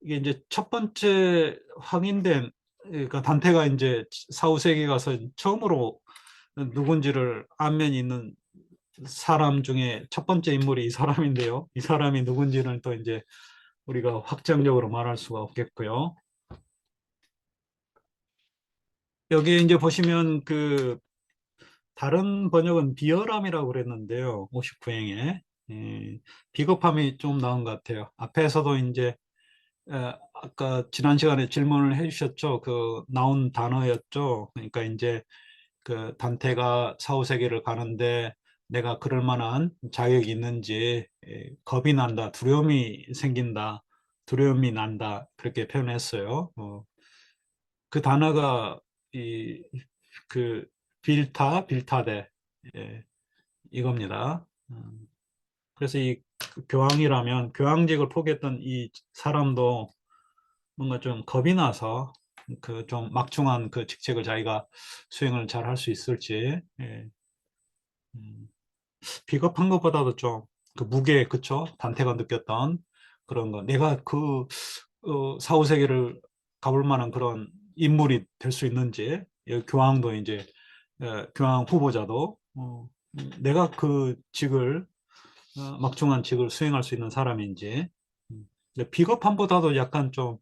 이게 이제 첫 번째 확인된 그러니까 단테가 이제 사후세계 가서 처음으로 누군지를 안면이 있는 사람 중에 첫 번째 인물이 이 사람인데요. 이 사람이 누군지는 또 이제 우리가 확정적으로 말할 수가 없겠고요. 여기 이제 보시면 그 다른 번역은 비열함이라고 그랬는데요. 59행에 비겁함이 좀 나은 것 같아요. 앞에서도 이제 아까 지난 시간에 질문을 해주셨죠. 그 나온 단어였죠. 그러니까 이제 그 단테가 사후세계를 가는데 내가 그럴 만한 자격이 있는지 겁이 난다, 두려움이 생긴다, 두려움이 난다 그렇게 표현했어요. 그 단어가 이 그 빌타데 이겁니다. 그래서 이 교황이라면 교황직을 포기했던 이 사람도 뭔가 좀 겁이 나서 그 좀 막중한 그 직책을 자기가 수행을 잘 할 수 있을지 음, 비겁한 것보다도 좀 그 무게 그쵸 단테가 느꼈던 그런 거. 내가 그 4, 5세기를 가볼 만한 그런 인물이 될 수 있는지, 교황도 이제 교황 후보자도 내가 그 직을 막중한 직을 수행할 수 있는 사람인지. 근데 비겁함보다도 약간 좀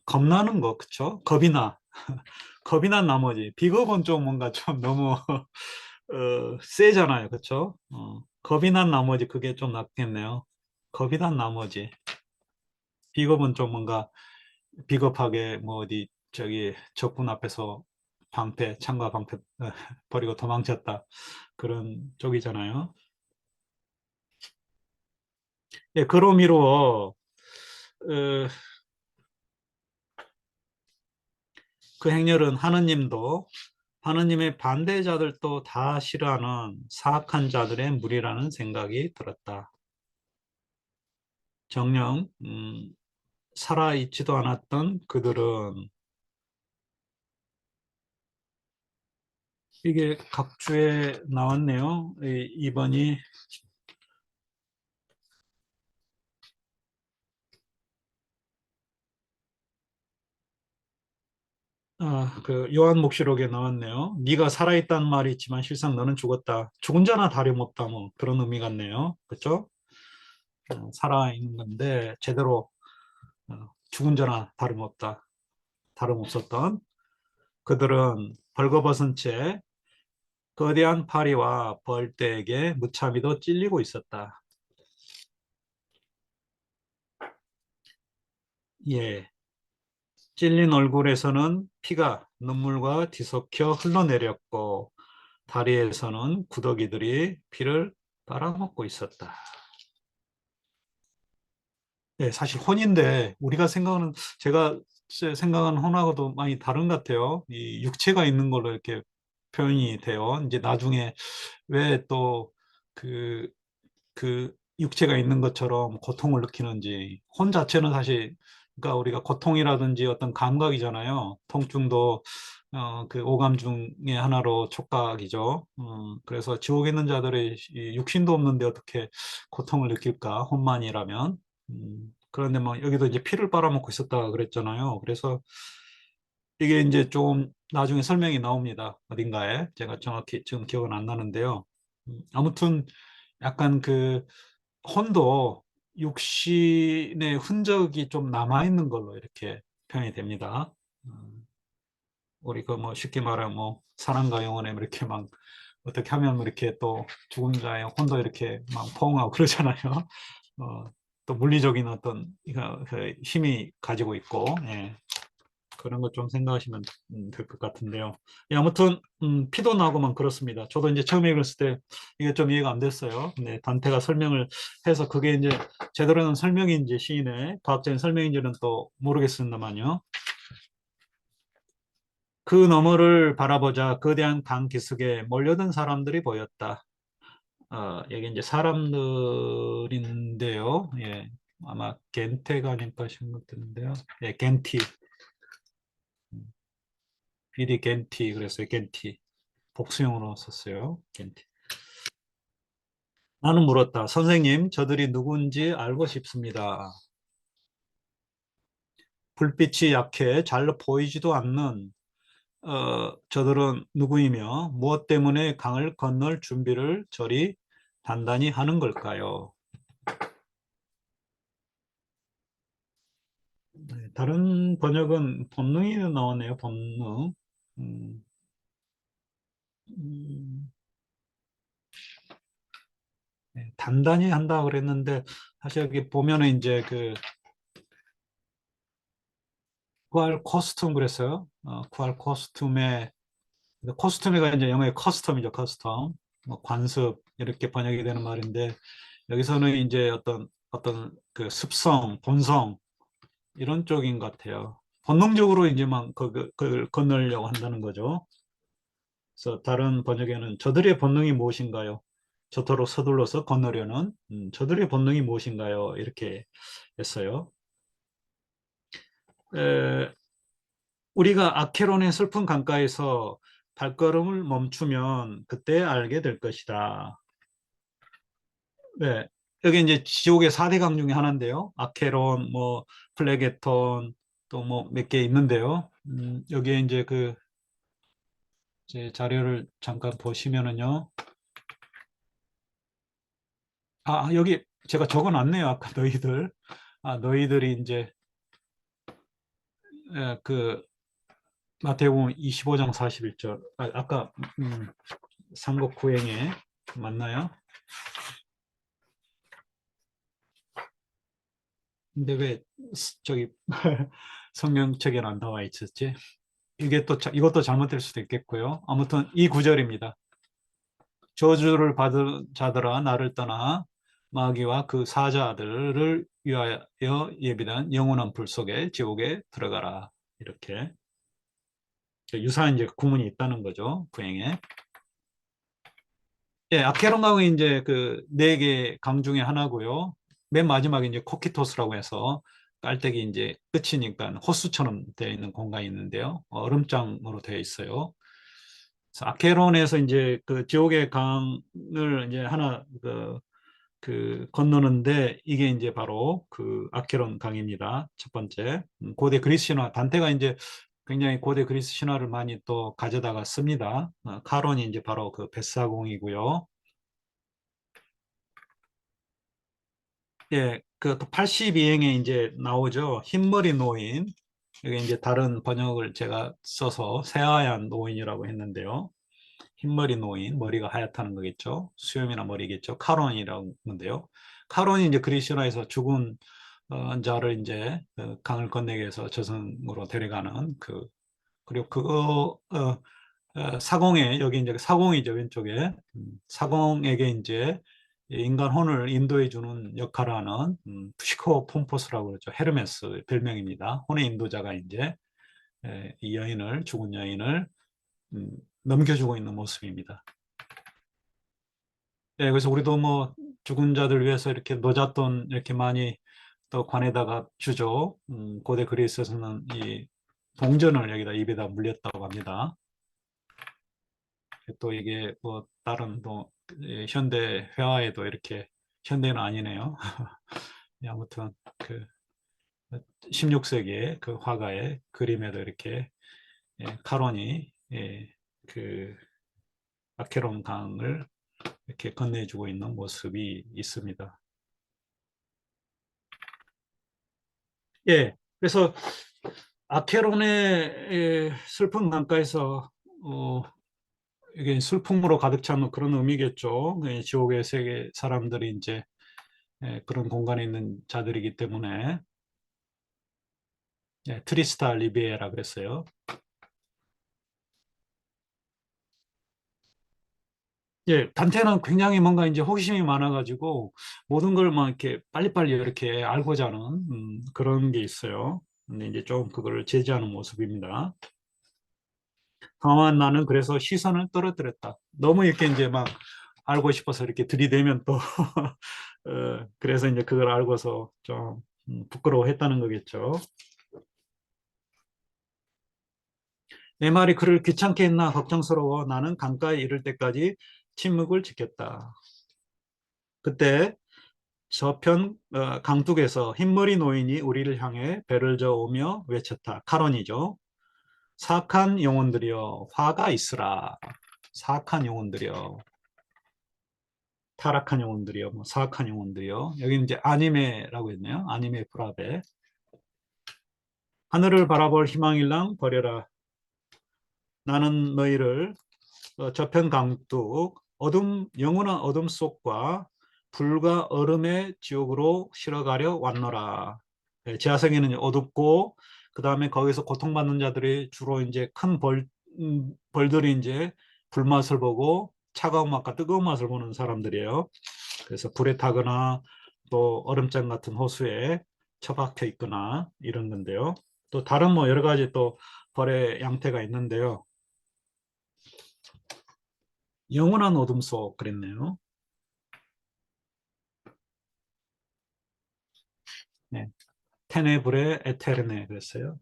겁나는 거, 그쵸? 겁이 나. 겁이 난 나머지 비겁은 좀 뭔가 좀 너무 세잖아요, 그쵸? 겁이 난 나머지 그게 좀 낫겠네요. 겁이 난 나머지 비겁은 좀 뭔가 비겁하게 뭐 어디 저기 적군 앞에서 창과 방패 버리고 도망쳤다 그런 쪽이잖아요. 예, 그로미로 그 행렬은 하느님의 반대자들도 다 싫어하는 사악한 자들의 무리라는 생각이 들었다. 정녕 살아있지도 않았던 그들은 이게 각주에 나왔네요. 이번이 그 요한목시록에 나왔네요. 네가 살아있다는 말이 있지만 실상 너는 죽었다. 죽은 자나 다름없다. 뭐 그런 의미 같네요. 그렇죠? 살아있는 건데 제대로 죽은 자나 다름없다. 다름없었던 그들은 벌거벗은 채 거대한 파리와 벌떼에게 무차비도 찔리고 있었다. 예, 찔린 얼굴에서는 피가 눈물과 뒤섞여 흘러내렸고 다리에서는 구더기들이 피를 빨아먹고 있었다. 네, 사실 혼인데 우리가 생각하는 제가 생각하는 혼하고도 많이 다른 것 같아요. 이 육체가 있는 걸로 이렇게 표현이 돼요. 이제 나중에 왜 또 그 육체가 있는 것처럼 고통을 느끼는지 혼 자체는 사실 그러니까 우리가 고통이라든지 어떤 감각이잖아요. 통증도 그 오감 중에 하나로 촉각이죠. 그래서 지옥에 있는 자들의 이 육신도 없는데 어떻게 고통을 느낄까? 혼만이라면. 그런데 뭐 여기도 이제 피를 빨아먹고 있었다 그랬잖아요. 그래서 이게 이제 좀 나중에 설명이 나옵니다. 어딘가에 제가 정확히 지금 기억은 안 나는데요. 아무튼 약간 그 혼도 육신의 흔적이 좀 남아있는 걸로 이렇게 표현이 됩니다. 우리 그 뭐 쉽게 말하면 뭐 사랑과 영혼에 이렇게 막 어떻게 하면 뭐 이렇게 또 죽은 자의 혼도 이렇게 막 포옹하고 그러잖아요. 또 물리적인 어떤 그 힘이 가지고 있고, 예. 그런 것 좀 생각하시면 될 것 같은데요. 예, 아무튼 피도 나고만 그렇습니다. 저도 이제 처음에 읽었을 때 이게 좀 이해가 안 됐어요. 근데 단테가 설명을 해서 그게 이제 제대로 된 설명인지 시인의 과학적인 설명인지는 또 모르겠습니다만요. 그 너머를 바라보자 거대한 강 기슭에 몰려든 사람들이 보였다. 여기 이제 사람들인데요. 예, 아마 겐테가 아닐까 생각되는데요. 예, 겐티, 비리 겐티 그래서 겐티. 복수형으로 썼어요. 겐티. 나는 물었다. 선생님, 저들이 누군지 알고 싶습니다. 불빛이 약해 잘 보이지도 않는 저들은 누구이며 무엇 때문에 강을 건널 준비를 저리 단단히 하는 걸까요? 네, 다른 번역은 본능이 나오네요. 본능. 음, 음, 네, 단단히 한다 그랬는데 사실 여기 보면은 이제 그 구할 코스튬 그랬어요. 구할 코스튬에 코스튬이가 이제 영어의 커스텀이죠. 커스텀. 뭐 관습 이렇게 번역이 되는 말인데 여기서는 이제 어떤 그 습성, 본성 이런 쪽인 것 같아요. 본능적으로 이제 막 그걸 건너려고 한다는 거죠. 그래서 다른 번역에는 저들의 본능이 무엇인가요? 저토록 서둘러서 건너려는 저들의 본능이 무엇인가요? 이렇게 했어요. 에, 우리가 아케론의 슬픈 강가에서 발걸음을 멈추면 그때 알게 될 것이다. 네, 여기 이제 지옥의 4대 강 중에 하나인데요. 아케론, 뭐 플레게톤 또 뭐 몇 개 있는데요. 여기에 이제 그 제 자료를 잠깐 보시면은요. 여기 제가 적어놨네요. 아까 너희들. 너희들이 이제 그 마태복음 25장 41절. 아까 삼국 구행에 맞나요? 근데 왜 저기 성경책에는 안 나와 있었지? 이게 또 이것도 잘못될 수도 있겠고요. 아무튼 이 구절입니다. 저주를 받은 자들아 나를 떠나 마귀와 그 사자들을 위하여 예비된 영원한 불 속에 지옥에 들어가라. 이렇게 유사한 이제 구문이 있다는 거죠. 구행에. 예, 아케론 강은 이제 그 네 개 강 중에 하나고요. 맨 마지막에 이제 코키토스라고 해서 깔때기 이제 끝이니까 호수처럼 되어 있는 공간이 있는데요. 얼음장으로 되어 있어요. 그래서 아케론에서 이제 그 지옥의 강을 이제 하나 그 건너는데 이게 이제 바로 그 아케론 강입니다. 첫 번째. 고대 그리스 신화 단테가 이제 굉장히 고대 그리스 신화를 많이 또 가져다가 씁니다. 카론이 이제 바로 그 벳사공이고요. 예, 그 82행에 이제 나오죠. 흰머리 노인. 여기 이제 다른 번역을 제가 써서 새하얀 노인이라고 했는데요. 흰머리 노인, 머리가 하얗다는 거겠죠. 수염이나 머리겠죠. 카론이라고 하는데요. 카론이 이제 그리스나에서 죽은 자를 이제 강을 건너기 위해서 저승으로 데려가는 그리고 그거 사공에 여기 이제 사공이죠 왼쪽에 사공에게 이제 인간 혼을 인도해 주는 역할을 하는 푸시코 폼포스라고 그러죠. 헤르메스 별명입니다. 혼의 인도자가 이제 이 여인을 죽은 여인을 음, 넘겨주고 있는 모습입니다. 예, 그래서 우리도 뭐 죽은 자들 위해서 이렇게 노잣돈 이렇게 많이 또 관에다가 주죠. 고대 그리스에서는 이 동전을 여기다 입에다 물렸다고 합니다. 또 이게 뭐 다른 또 현대 회화에도 이렇게 현대는 아니네요. 예, 아무튼 그 16세기의 그 화가의 그림에도 이렇게 카론이 그 아케론 강을 이렇게 건네주고 있는 모습이 있습니다. 예, 그래서 아케론의 슬픈 강가에서 이게 슬픔으로 가득 찬 그런 의미겠죠. 지옥의 세계 사람들이 이제 그런 공간에 있는 자들이기 때문에 트리스타 리비에라 그랬어요. 예, 단테는 굉장히 뭔가 이제 호기심이 많아가지고 모든 걸 막 이렇게 빨리빨리 이렇게 알고자 하는 그런 게 있어요. 근데 이제 좀 그거를 제지하는 모습입니다. 다만 나는 그래서 시선을 떨어뜨렸다. 너무 이렇게 이제 막 알고 싶어서 이렇게 들이대면 또 그래서 이제 그걸 알고서 좀 부끄러워했다는 거겠죠. 내 말이 그를 귀찮게 했나 걱정스러워 나는 강가에 이를 때까지 침묵을 지켰다. 그때 저편 강둑에서 흰머리 노인이 우리를 향해 배를 저으며 외쳤다. 카론이죠. 사악한 영혼들이여 화가 있으라. 사악한 영혼들이여 타락한 영혼들이요, 뭐 사악한 영혼들이요. 여기는 이제 아니메라고 했네요. 아니메 브라베. 하늘을 바라볼 희망일랑 버려라. 나는 너희를 저편 강둑 영원한 어둠 속과 불과 얼음의 지옥으로 실어가려 왔노라. 지하성에는 어둡고 그 다음에 거기서 고통받는 자들이 주로 이제 큰 벌들이 이제 불맛을 보고 차가운 맛과 뜨거운 맛을 보는 사람들이에요. 그래서 불에 타거나 또 얼음장 같은 호수에 처박혀 있거나 이런 건데요. 또 다른 뭐 여러 가지 또 벌의 양태가 있는데요. 영원한 어둠 속 그랬네요. 네. 테네브레 에테르네 그랬어요.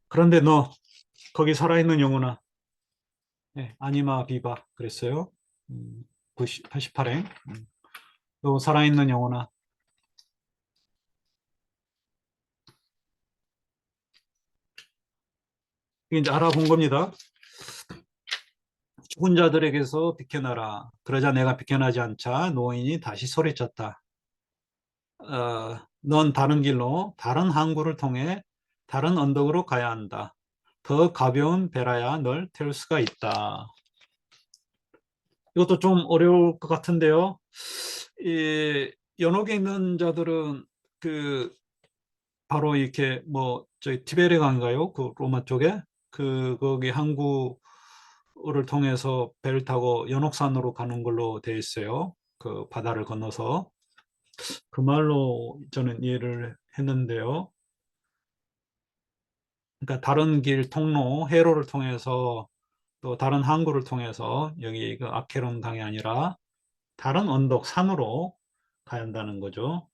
그런데 너 거기 살아있는 영혼아 예, 아니마 비바 그랬어요. 88행. 또 살아있는 영혼아. 이게 이제 알아본 겁니다. 죽은 자들에게서 비켜나라. 그러자 내가 비켜나지 않자 노인이 다시 소리쳤다. 넌 다른 길로, 다른 항구를 통해 다른 언덕으로 가야 한다. 더 가벼운 배라야 널 태울 수가 있다. 이것도 좀 어려울 것 같은데요. 이 연옥에 있는 자들은 그 바로 이렇게 뭐 저희 티베리강인가요? 그 로마 쪽에 그 거기 항구를 통해서 배를 타고 연옥산으로 가는 걸로 되어 있어요. 그 바다를 건너서 그 말로 저는 이해를 했는데요. 그러니까 다른 길 통로 해로를 통해서 또 다른 항구를 통해서 여기 그 아케론 강이 아니라 다른 언덕 산으로 가야 한다는 거죠.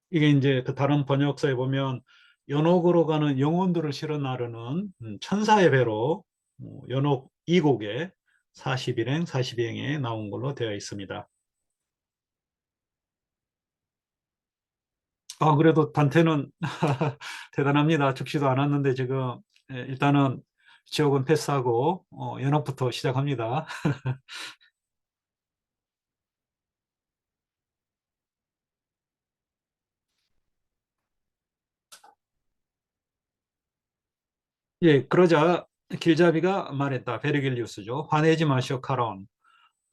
이게 이제 그 다른 번역서에 보면 연옥으로 가는 영혼들을 실어 나르는 천사의 배로 연옥 2곡에 41행, 42행에 나온 걸로 되어 있습니다. 그래도 단테는 대단합니다. 죽지도 않았는데 지금 일단은 지옥은 패스하고 연옥부터 시작합니다. 예, 그러자 길잡이가 말했다. 베르길리우스죠. 화내지 마시오, 카론.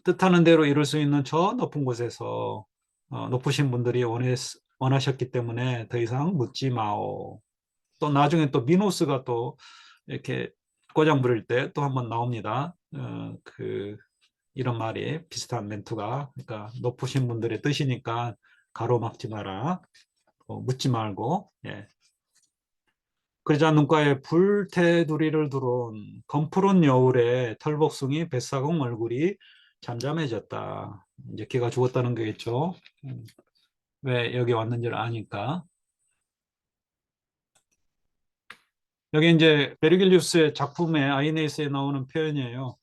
뜻하는 대로 이룰 수 있는 저 높은 곳에서 높으신 분들이 원하셨기 때문에 더 이상 묻지 마오. 또 나중에 또 미노스가 또 이렇게 꼬장 부릴 때 또 한번 나옵니다. 이런 말이 비슷한 멘트가 그러니까 높으신 분들의 뜻이니까 가로막지 마라. 묻지 말고. 예. 그러자 눈가에 불테두리를 두른 검푸른 여울에 털복숭이 뱃사공 얼굴이 잠잠해졌다. 이제 걔가 죽었다는 거겠죠. 왜 여기 왔는지를 아니까. 여기 이제 베르길리우스의 작품에 아이네이스에 나오는 표현이에요.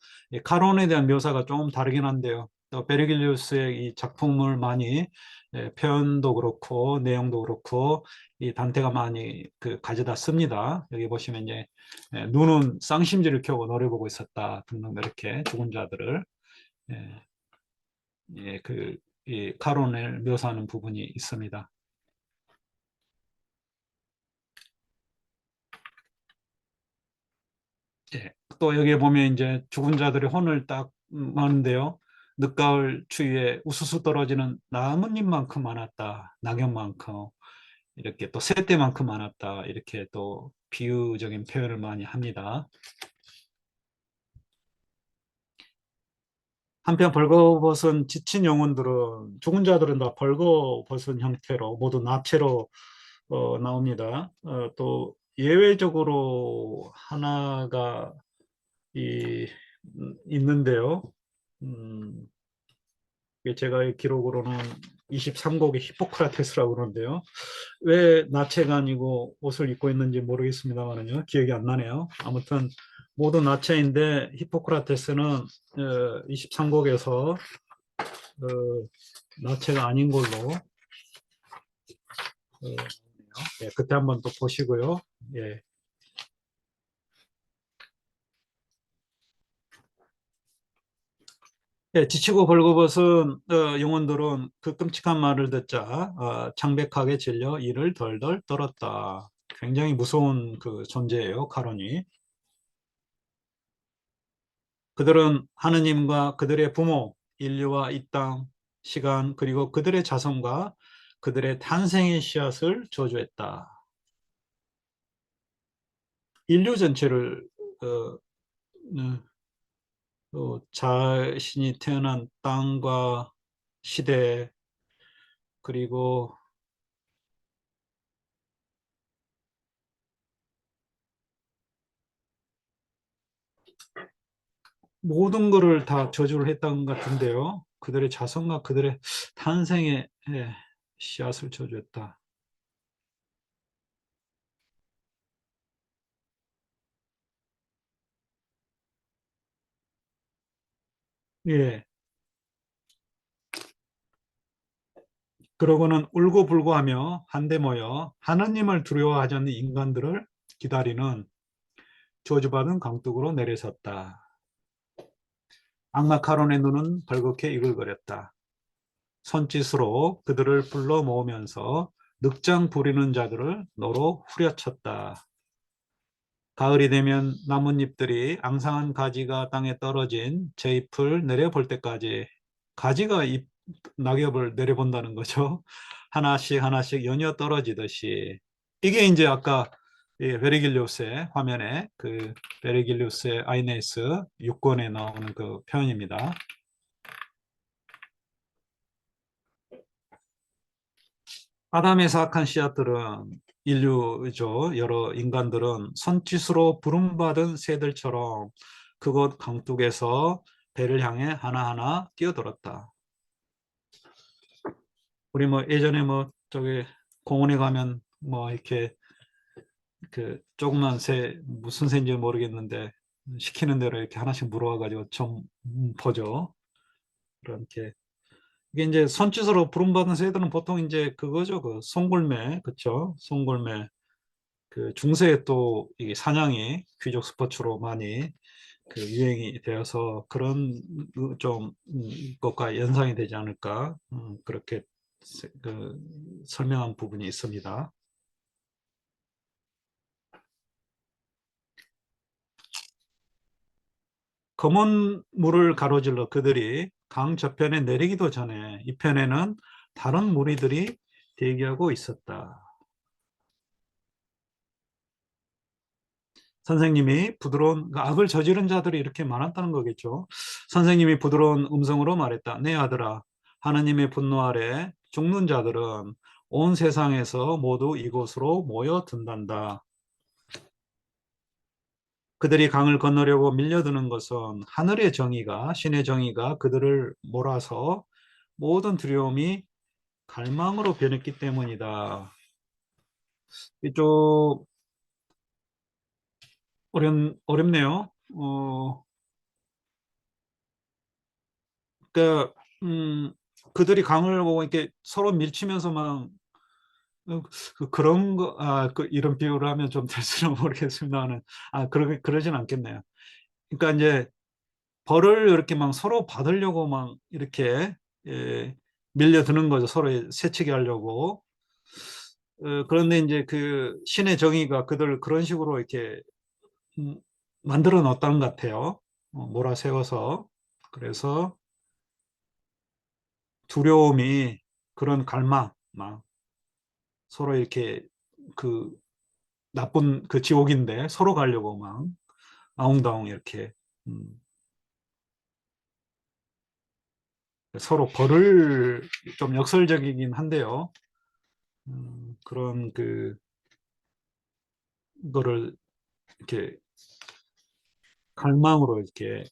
카론에 대한 묘사가 조금 다르긴 한데요. 또 베르길리우스의 이 작품을 많이 표현도 그렇고 내용도 그렇고 이 단테가 많이 그 가져다 씁니다. 여기 보시면 이제 눈은 쌍심지를 켜고 노래 보고 있었다 등등 이렇게 죽은 자들을 예, 이 카론을 묘사하는 부분이 있습니다. 예. 또 여기에 보면 이제 죽은 자들의 혼을 딱 하는데요. 늦가을 추위에 우수수 떨어지는 나뭇잎만큼 많았다. 낙엽만큼 이렇게 또 새떼만큼 많았다. 이렇게 또 비유적인 표현을 많이 합니다. 한편 벌거벗은 지친 영혼들은 죽은 자들은 다 벌거벗은 형태로 모두 나체로 나옵니다. 또 예외적으로 하나가 있는데요. 음, 이게 제가 기록으로는 23곡의 히포크라테스라고 그러는데요. 왜 나체가 아니고 옷을 입고 있는지 모르겠습니다만요. 기억이 안 나네요. 아무튼 모두 나체인데 히포크라테스는 23곡에서 나체가 아닌 걸로 예, 그때 한번 또 보시고요. 예. 예, 지치고 벌거벗은 영혼들은 그 끔찍한 말을 듣자 창백하게 질려 이를 덜덜 떨었다. 굉장히 무서운 그 존재예요, 카론이. 그들은 하느님과 그들의 부모, 인류와 이 땅, 시간, 그리고 그들의 자손과 그들의 탄생의 씨앗을 저주했다. 인류 전체를 어, 자신이 태어난 땅과 시대 그리고 모든 것을 다 저주를 했던 것 같은데요. 그들의 자손과 그들의 탄생의 씨앗을 저주했다. 예. 그러고는 울고불고하며 한데 모여 하나님을 두려워하지 않는 인간들을 기다리는 저주받은 강둑으로 내려섰다. 악마 카론의 눈은 벌겋게 이글거렸다. 손짓으로 그들을 불러 모으면서 늑장 부리는 자들을 노로 후려쳤다. 가을이 되면 나뭇잎들이 앙상한 가지가 땅에 떨어진 제 잎을 내려볼 때까지 가지가 잎 낙엽을 내려본다는 거죠. 하나씩 하나씩 연이어 떨어지듯이 이게 이제 아까 베르길리우스의 화면에 그 베르길리우스의 아이네스 6권에 나오는 그 표현입니다. 아담의 사악한 씨앗들은 인류죠. 여러 인간들은 손짓으로 부름받은 새들처럼 그곳 강둑에서 배를 향해 하나하나 뛰어들었다. 우리 뭐 예전에 뭐 저기 공원에 가면 뭐 이렇게 그 조그만 새 무슨 새인지 모르겠는데 시키는 대로 이렇게 하나씩 물어와 가지고 좀 보죠. 그렇게 이게 이제 손짓으로 부름받은 새들은 보통 이제 그거죠. 그 송골매, 그쵸? 송골매. 그 중세에 또 이게 사냥이 귀족 스포츠로 많이 그 유행이 되어서 그런 좀 것과 연상이 되지 않을까 그렇게 그 설명한 부분이 있습니다. 검은 물을 가로질러 그들이 강 저편에 내리기도 전에 이 편에는 다른 무리들이 대기하고 있었다. 선생님이 부드러운 그러니까 악을 저지른 자들이 이렇게 많았다는 거겠죠. 선생님이 부드러운 음성으로 말했다. 내 아들아, 하나님의 분노 아래 죽는 자들은 온 세상에서 모두 이곳으로 모여든단다. 그들이 강을 건너려고 밀려드는 것은 하늘의 정의가 신의 정의가 그들을 몰아서 모든 두려움이 갈망으로 변했기 때문이다. 이쪽 어렵네요. 그러니까 그들이 강을 보고 이렇게 서로 밀치면서 막 그런 거, 그 이런 비유를 하면 좀 될지는 모르겠습니다만, 그러진 않겠네요. 그러니까 이제 벌을 이렇게 막 서로 받으려고 막 이렇게 예, 밀려드는 거죠. 서로 새치기 하려고. 그런데 이제 그 신의 정의가 그들 그런 식으로 이렇게 음, 만들어 놨다는 것 같아요. 몰아세워서. 그래서 두려움이 그런 갈망, 막 서로 이렇게 그 나쁜 그 지옥인데 서로 가려고 막 아웅다웅 이렇게 음, 서로 벌을 좀 역설적이긴 한데요. 그런 그 거를 이렇게 갈망으로 이렇게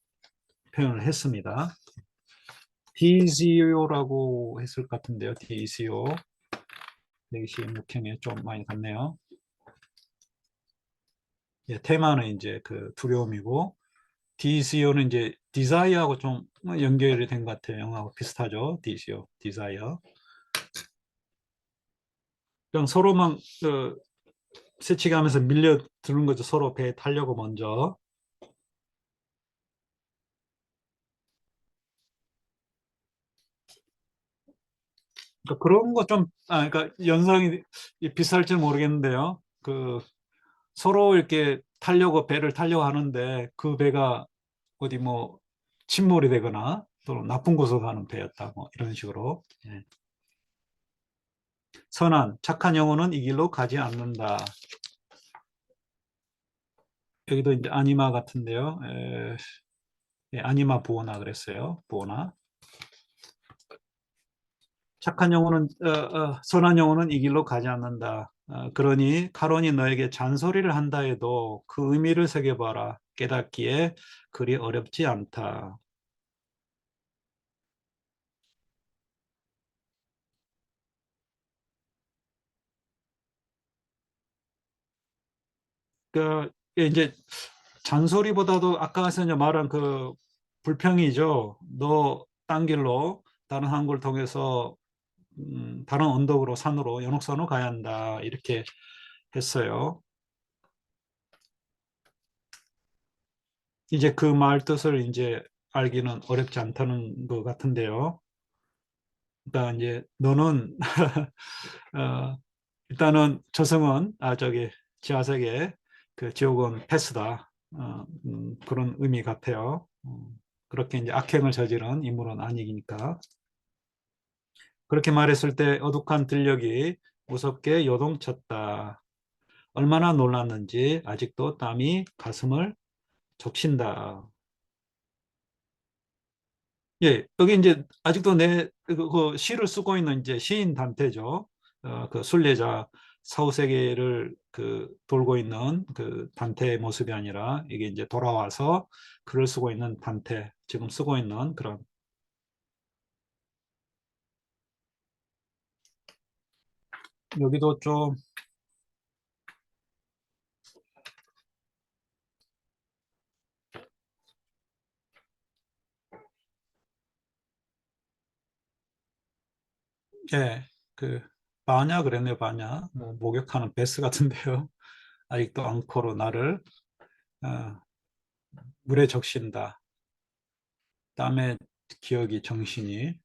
표현을 했습니다. 디지오라고 했을 것 같은데요. 디지오. 내시 목형에 좀 많이 같네요. 예, 테마는 이제 그 두려움이고 디지오는 이제 디자이어하고 좀 연결이 된 것 같아요. 영화하고 비슷하죠. 디지오, 디자이어. 그냥 서로만 그 새치기 하면서 밀려드는 거죠. 서로 배에 타려고 먼저. 그러니까 그런 거 좀, 그러니까 연상이 비슷할지 모르겠는데요. 그 서로 이렇게 타려고 배를 타려고 하는데 그 배가 어디 뭐 침몰이 되거나 또는 나쁜 곳으로 가는 배였다. 뭐 이런 식으로. 예. 선한, 착한 영혼은 이 길로 가지 않는다. 여기도 이제 아니마 같은데요. 예, 아니마 부오나 그랬어요. 부오나. 착한 영혼은 선한 영혼은 이 길로 가지 않는다. 그러니 카론이 너에게 잔소리를 한다 해도 그 의미를 새겨봐라. 깨닫기에 그리 어렵지 않다. 그 이제 잔소리보다도 아까 이제 말한 그 불평이죠. 너 딴 길로 다른 항구를 통해서 다른 언덕으로 산으로 연옥산으로 가야 한다. 이렇게 했어요. 이제 그 말 뜻을 이제 알기는 어렵지 않다는 것 같은데요. 그러니까 이제 너는 어, 일단은 저승은 저기 지하세계 그 지옥은 패스다. 그런 의미 같아요. 그렇게 이제 악행을 저지른 인물은 아니니까. 그렇게 말했을 때 어둑한 들녘이 무섭게 요동쳤다. 얼마나 놀랐는지 아직도 땀이 가슴을 적신다. 예, 여기 이제 아직도 그 시를 쓰고 있는 이제 시인 단테죠. 그 순례자 사후세계를 그 돌고 있는 그 단테의 모습이 아니라 이게 이제 돌아와서 글을 쓰고 있는 단테, 지금 쓰고 있는 그런. 여기도 좀 예, 그 바냐 그랬네요, 바냐. 뭐 목욕하는 베스 같은데요. 아직도 앙코로 나를 어, 물에 적신다. 땀에 기억이 정신이.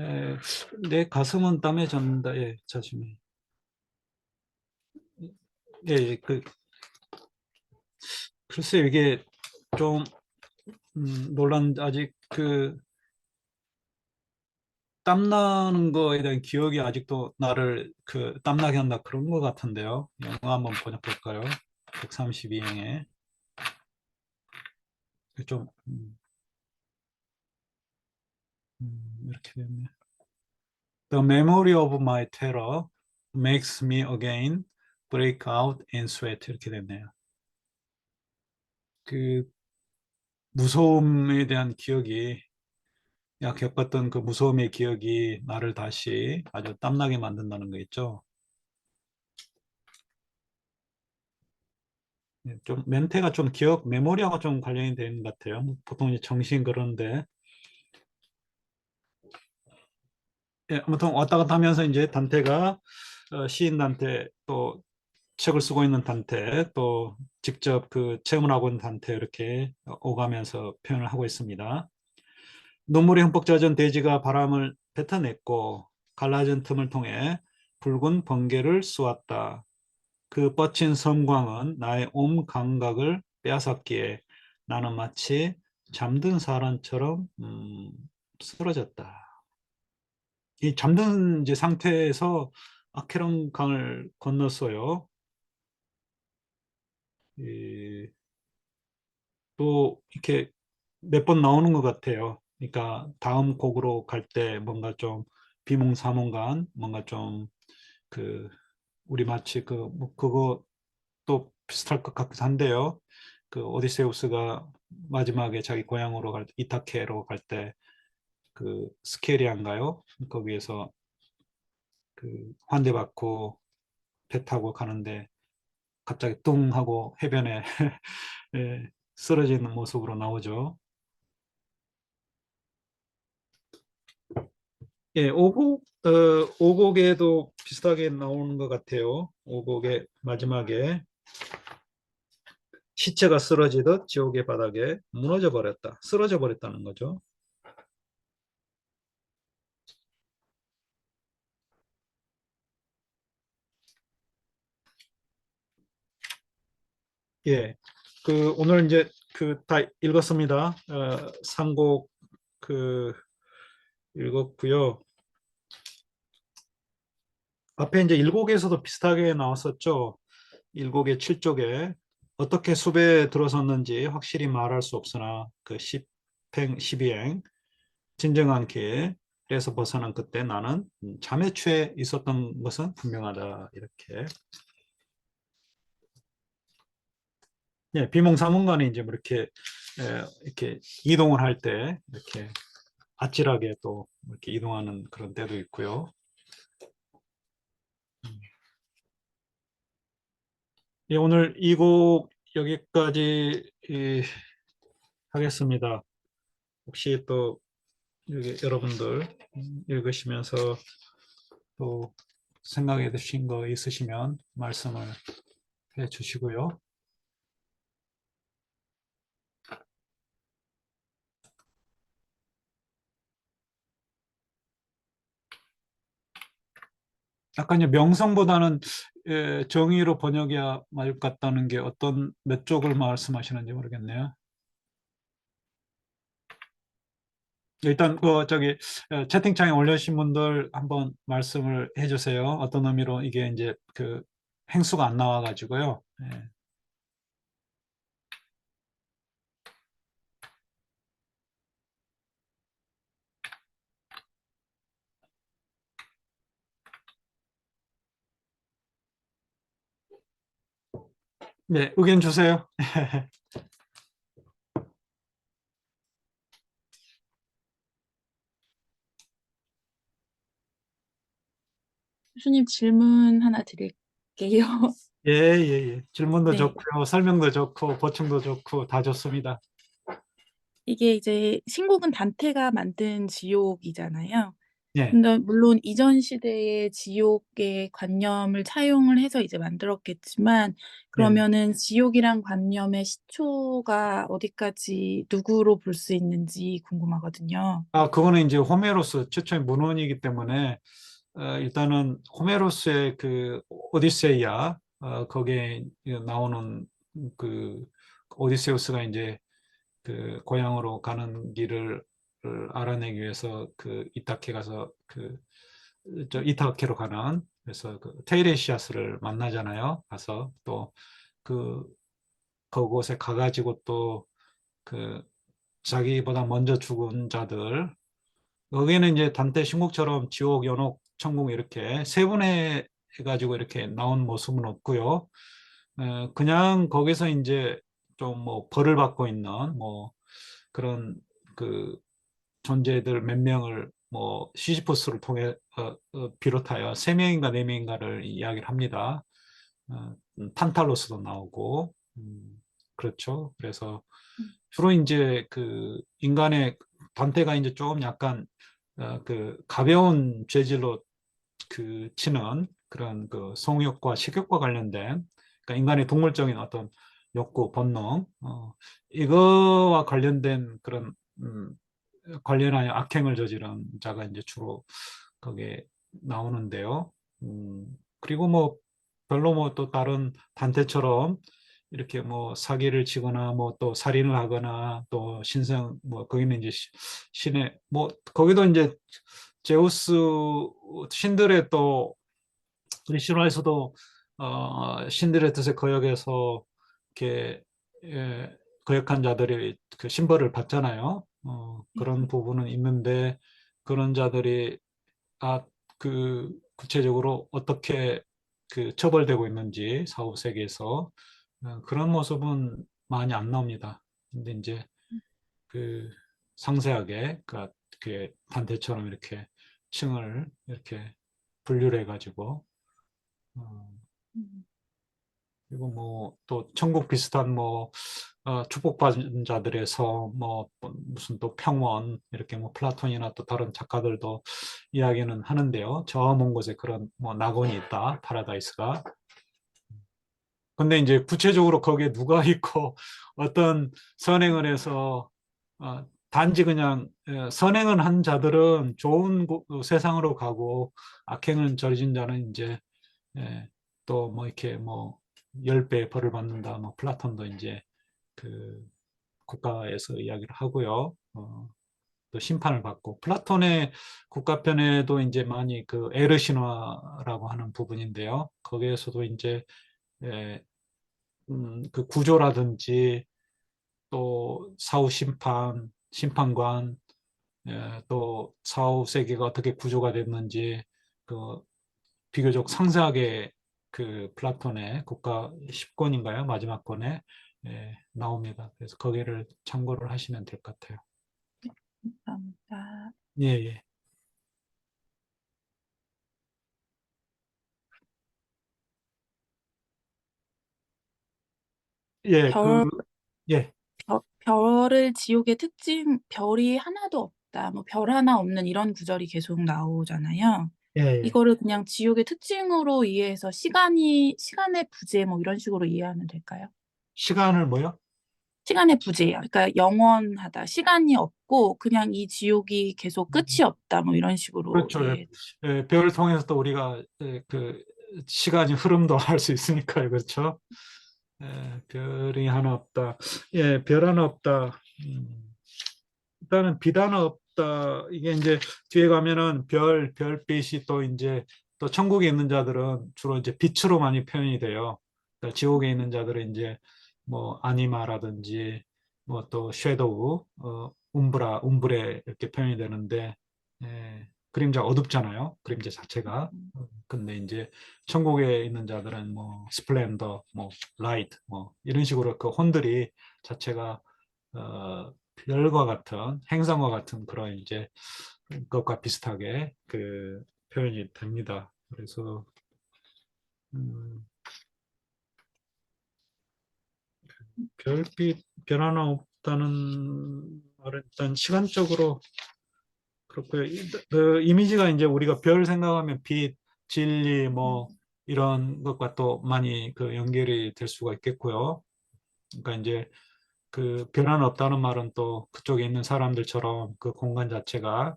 예, 내 가슴은 땀에 젖는다. 예, 자신이. 예, 예, 글쎄 이게 좀 논란 아직 그 땀나는 거에 대한 기억이 아직도 나를 그 땀나게 한다 그런 것 같은데요. 영화 한번 번역할까요? 132행에 좀 이렇게 됐네. The memory of my terror makes me again break out in sweat 이렇게 됐네요. 그 무서움에 대한 기억이 겪었던 그 무서움의 기억이 나를 다시 아주 땀나게 만든다는 거 있죠. 예, 좀 멘트가 좀 기억, 메모리하고 좀 관련이 되는 것 같아요. 보통 이제 정신 그런데 예, 아무튼 왔다 갔다 하면서 이제 단테가 시인 단테 또 책을 쓰고 있는 단테 또 직접 그 체험을 하고 있는 단테 이렇게 오가면서 표현을 하고 있습니다. 눈물이 흠뻑 젖은 대지가 바람을 뱉어냈고 갈라진 틈을 통해 붉은 번개를 쏘았다. 그 뻗친 섬광은 나의 온 감각을 빼앗았기에 나는 마치 잠든 사람처럼 쓰러졌다. 이 잠든 이제 상태에서 아케론 강을 건넜어요. 이, 또 이렇게 몇 번 나오는 것 같아요. 그러니까 다음 곡으로 갈 때 뭔가 좀 비몽사몽간 뭔가 좀 그 우리 마치 그 뭐 그거 또 비슷할 것 같기도 한데요. 그 오디세우스가 마지막에 자기 고향으로 갈 때, 이타케로 갈 때 그 스케리아인가요? 거기에서 그 환대받고 배 타고 가는데 갑자기 뚱 하고 해변에 예, 쓰러지는 모습으로 나오죠. 예, 오곡에도 비슷하게 나오는 것 같아요. 오곡의 마지막에 시체가 쓰러지듯 지옥의 바닥에 무너져 버렸다. 쓰러져 버렸다는 거죠. 예, 그 오늘 이제 그 다 읽었습니다. 상곡 그 읽었고요. 앞에 이제 일곡에서도 비슷하게 나왔었죠. 일곡의 7쪽에 어떻게 숲에 들어섰는지 확실히 말할 수 없으나 그 10행, 12행 진정한 길에서 벗어난 그때 나는 잠에 취해 있었던 것은 분명하다. 이렇게. 예, 비몽사몽간에 이제 뭐 이렇게 이동을 할 때 이렇게 아찔하게 또 이렇게 이동하는 그런 때도 있고요. 예, 오늘 이 곡 여기까지 하겠습니다. 혹시 또 여기 여러분들 읽으시면서 또 생각해 두신 거 있으시면 말씀을 해 주시고요. 약간 명성보다는 정의로 번역해야 말 같다는 게 어떤 몇 쪽을 말씀하시는지 모르겠네요. 일단 채팅창에 올려주신 분들 한번 말씀을 해주세요. 어떤 의미로 이게 이제 그 행수가 안 나와가지고요. 예. 네, 의견 주세요. 교수님 질문 하나 드릴게요. 예, 예, 예. 질문도 네. 좋고요. 설명도 좋고, 보충도 좋고, 다 좋습니다. 이게 이제 신곡은 단테가 만든 지옥이잖아요. 예, 근데 물론 이전 시대의 지옥의 관념을 차용을 해서 이제 만들었겠지만 예. 그러면은 지옥이란 관념의 시초가 어디까지 누구로 볼 수 있는지 궁금하거든요. 그거는 이제 호메로스 최초의 문헌이기 때문에, 일단은 호메로스의 그 오디세이아, 거기에 나오는 그 오디세우스가 이제 그 고향으로 가는 길을 알아내기 위해서 그 이타케 가서 저 이타케로 가는 그래서 그 테이레시아스를 만나잖아요. 가서 또 그 그곳에 가가지고 또 그 자기보다 먼저 죽은 자들 거기에는 이제 단테 신곡처럼 지옥, 연옥, 천국 이렇게 세분해 가지고 이렇게 나온 모습은 없고요. 그냥 거기서 이제 좀 뭐 벌을 받고 있는 뭐 그런 그 존재들 몇 명을 뭐 시지포스를 통해 비롯하여 세 명인가 네 명인가를 이야기를 합니다. 탄탈로스도 나오고 그렇죠. 그래서 음. 주로 이제 그 인간의 단테가 이제 좀 약간 그 가벼운 재질로 그 치는 그런 그 성욕과 식욕과 관련된 그러니까 인간의 동물적인 어떤 욕구, 본능 이거와 관련된 그런 관련하여 악행을 저지른 자가 이제 주로 거기에 나오는데요. 그리고 뭐 별로 뭐 또 다른 단테처럼 이렇게 뭐 사기를 치거나 뭐 또 살인을 하거나 또 신성 뭐 거기는 이제 신의 뭐 거기도 이제 제우스 신들의 또 우리 신화에서도 신들의 뜻에 거역해서 이렇게 거역한 자들이 그 신벌을 받잖아요. 그런 부분은 있는데 그런 자들이 구체적으로 어떻게 그 처벌되고 있는지 사후 세계에서 그런 모습은 많이 안 나옵니다. 근데 이제 그 상세하게 그 단테처럼 이렇게 층을 이렇게 분류를 해가지고 어, 음. 그리고 뭐 또 천국 비슷한 뭐 축복받은 자들의 성, 뭐 무슨 또 평원 이렇게 뭐 플라톤이나 또 다른 작가들도 이야기는 하는데요. 저 먼 곳에 그런 뭐 낙원이 있다, 파라다이스가. 근데 이제 구체적으로 거기에 누가 있고 어떤 선행을 해서 단지 그냥 선행을 한 자들은 좋은 세상으로 가고 악행을 저지른 자는 이제 또 뭐 이렇게 뭐 10배 벌을 받는다. 뭐 플라톤도 이제 그 국가에서 이야기를 하고요. 또 심판을 받고 플라톤의 국가편에도 이제 많이 그 에르 신화라고 하는 부분인데요. 거기에서도 이제 예, 그 구조라든지 또 사후 심판, 심판관, 또 사후 세계가 어떻게 구조가 됐는지 그 비교적 상세하게 그 플라톤의 국가 10권인가요? 마지막 권에 나옵니다. 그래서 거기를 참고를 하시면 될 것 같아요. 감사합니다. 예, 예. 예, 별 예, 별을 지옥의 특징 별이 하나도 없다. 뭐 별 하나 없는 이런 구절이 계속 나오잖아요. 예, 예. 이거를 그냥 지옥의 특징으로 이해해서 시간의 부재 뭐 이런 식으로 이해하면 될까요? 시간을 뭐요? 시간의 부재예요. 그러니까 영원하다. 시간이 없고 그냥 이 지옥이 계속 끝이 없다. 뭐 이런 식으로 그렇죠. 예, 이해. 예, 별을 통해서 또 우리가 그 시간이 흐름도 알 수 있으니까요. 그렇죠? 예, 별이 하나 없다. 예, 별 하나 없다. 일단은 빛 하나 없다. 이게 이제 뒤에 가면은 별빛이 또 이제 또 천국에 있는 자들은 주로 이제 빛으로 많이 표현이 돼요. 그러니까 지옥에 있는 자들은 이제 뭐 아니마라든지 뭐 또 섀도우, 움브레 이렇게 표현이 되는데 그림자 어둡잖아요. 그림자 자체가. 근데 이제 천국에 있는 자들은 뭐 스플렌더, 뭐 라이트, 뭐 이런 식으로 그 혼들이 자체가 별과 같은 행성과 같은 그런 이제 것과 비슷하게 그 표현이 됩니다. 그래서 음, 별빛 변화는 없다는 말은 일단 시간적으로 그렇고요. 그 이미지가 이제 우리가 별 생각하면 빛, 진리 뭐 이런 것과 또 많이 그 연결이 될 수가 있겠고요. 그러니까 이제 그 변화는 없다는 말은 또 그쪽에 있는 사람들처럼 그 공간 자체가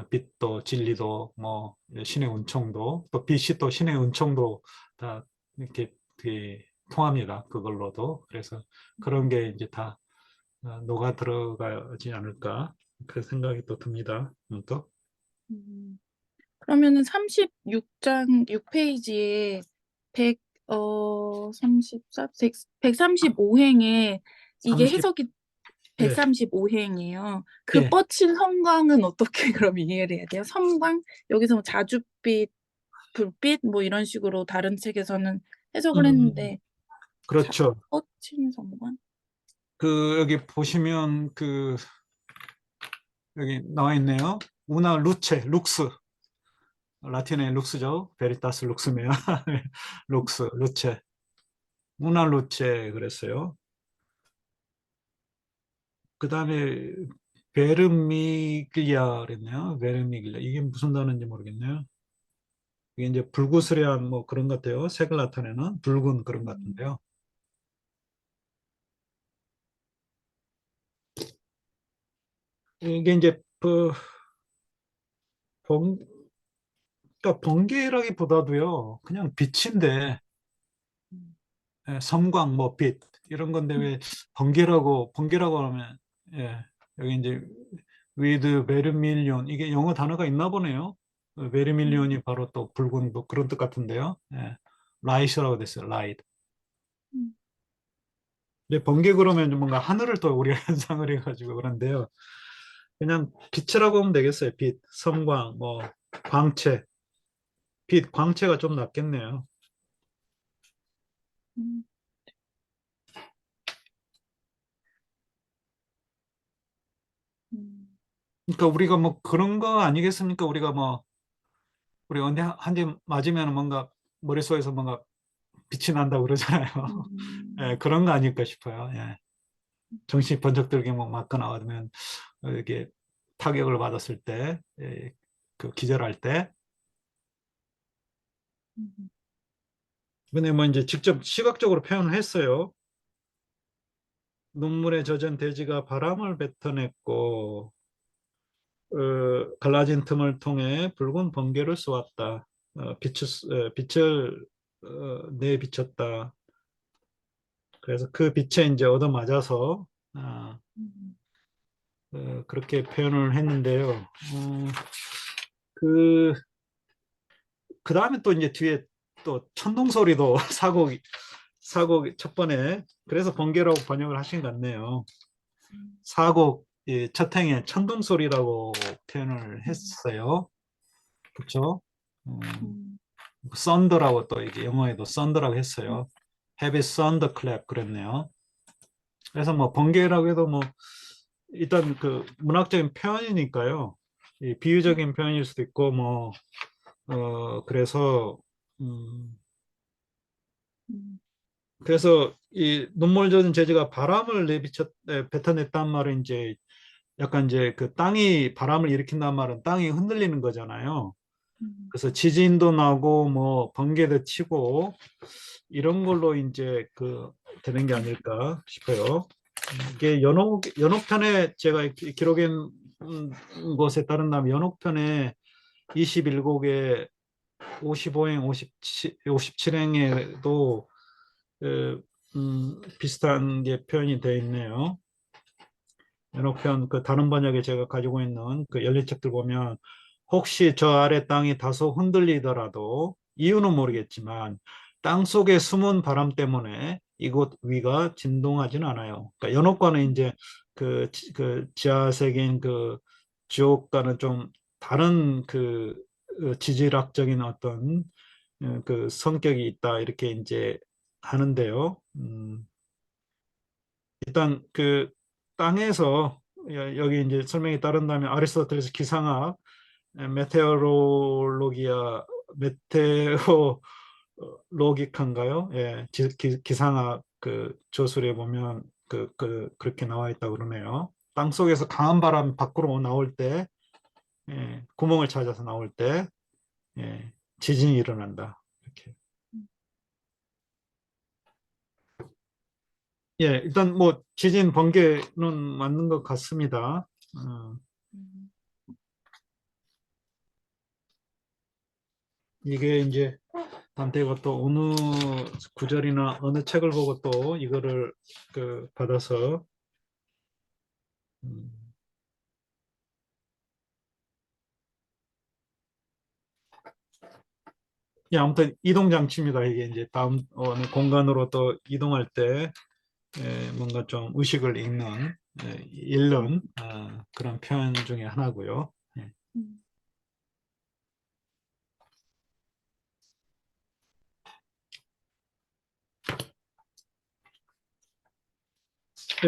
빛도 진리도 뭐 신의 은총도 또 빛이 또 신의 은총도 다 이렇게 통합니다. 그걸로도 그래서 그런 게 이제 다 녹아 들어가지 않을까 그 생각이 또 듭니다. 또 음. 그러면은 36장 6페이지에 100 34 135행에 이게 30 해석이 예, 135행이에요. 그 예. 뻗친 성광은 어떻게 그럼 이해를 해야 돼요? 성광? 여기서 뭐 자줏빛, 불빛 뭐 이런 식으로 다른 책에서는 해석을 음, 했는데 자 그렇죠. 뻗친 성광? 그 여기 보시면 그 여기 나와 있네요. 우나 루체 룩스 라틴의 룩스죠. 베리타스 룩스면 룩스 루체 우나 루체 그랬어요. 그 다음에 베르미글리아 그랬네요. 베르미글리아. 이게 무슨 단어인지 모르겠네요. 이게 이제 불구스레한 뭐 그런 것 같아요. 색을 나타내는 붉은 그런 것 음. 같은데요. 이게 이제 번, 그러니까 번개라기보다도요. 그냥 빛인데 음. 섬광 뭐 빛 이런 건데 왜 번개라고 하면 여기 이제 with 베르밀리온 이게 영어 단어가 있나 보네요. 음. 베르밀리온이 바로 또 붉은 뭐 그런 뜻 같은데요. 라이트라고 됐어요. 라이트. 음. 근데 번개 그러면 뭔가 하늘을 또 우리가 연상을 해가지고 그런데요. 그냥 빛이라고 하면 되겠어요. 빛, 섬광, 뭐 광채, 빛, 광채가 좀 낫겠네요. 음. 음. 그러니까 우리가 뭐 그런 거 아니겠습니까? 우리 언제 한 대 맞으면 뭔가 머릿속에서 뭔가 빛이 난다고 그러잖아요. 음. 그런 거 아닐까 싶어요. 정신이 번쩍 들게 뭐 맞거나 하면 이렇게 타격을 받았을 때, 그 기절할 때. 음. 근데 뭐 이제 직접 시각적으로 표현을 했어요. 눈물에 젖은 돼지가 바람을 뱉어냈고, 갈라진 틈을 통해 붉은 번개를 쏘았다. 빛을 내비쳤다. 그래서 그 빛에 이제 얻어맞아서 아, 음. 그렇게 표현을 했는데요. 그, 그 다음에 또 이제 뒤에 또 천둥 소리도 사곡 첫 번에 그래서 번개라고 번역을 하신 것 같네요. 음. 사곡 첫 행에 천둥 소리라고 표현을 음. 했어요. 그렇죠? 음. 썬더라고 또 이게 영어에도 썬더라고 했어요. Heavy thunderclap 그랬네요. 그래서 뭐 번개라고 해도 뭐 일단 그 문학적인 표현이니까요. 이 비유적인 표현일 수도 있고 뭐 그래서 음, 음. 그래서 이 눈물 젖은 제지가 바람을 뱉어냈단 말은 이제 약간 이제 그 땅이 바람을 일으킨단 말은 땅이 흔들리는 거잖아요. 음. 그래서 지진도 나고 뭐 번개도 치고 이런 걸로 이제 그 되는 게 아닐까 싶어요. 이게 연옥편에 제가 기록한 것에 따른다면 연옥편에 21곡에 55행, 57행에도 비슷한 게 표현이 되어 있네요. 연옥편 그 다른 번역에 제가 가지고 있는 그 열린 책들 보면 혹시 저 아래 땅이 다소 흔들리더라도 이유는 모르겠지만 땅 속의 숨은 바람 때문에 이곳 위가 진동하지는 않아요. 그러니까 연옥과는 이제 그 지하 세계인 그 지옥과는 좀 다른 지질학적인 어떤 그 성격이 있다 이렇게 이제 하는데요. 일단 그 땅에서 여기 이제 설명이 따른다면 아리스토텔레스 기상학, 메테오롤로기아, 메테오로기카인가요? 예, 기상학 그 저술에 보면 그렇게 나와 있다고 그러네요. 땅 속에서 강한 바람 밖으로 나올 때, 구멍을 찾아서 나올 때, 예, 지진이 일어난다. 이렇게. 예, 일단 뭐 지진 번개는 맞는 것 같습니다. 어, 음. 이게 이제 단테가 또 어느 구절이나 어느 책을 보고 또 이거를 받아서 음, 예, 아무튼 이동 장치입니다. 이게 이제 다음 어느 공간으로 또 이동할 때 뭔가 좀 의식을 잃는 그런 표현 중에 하나고요. 예. 음.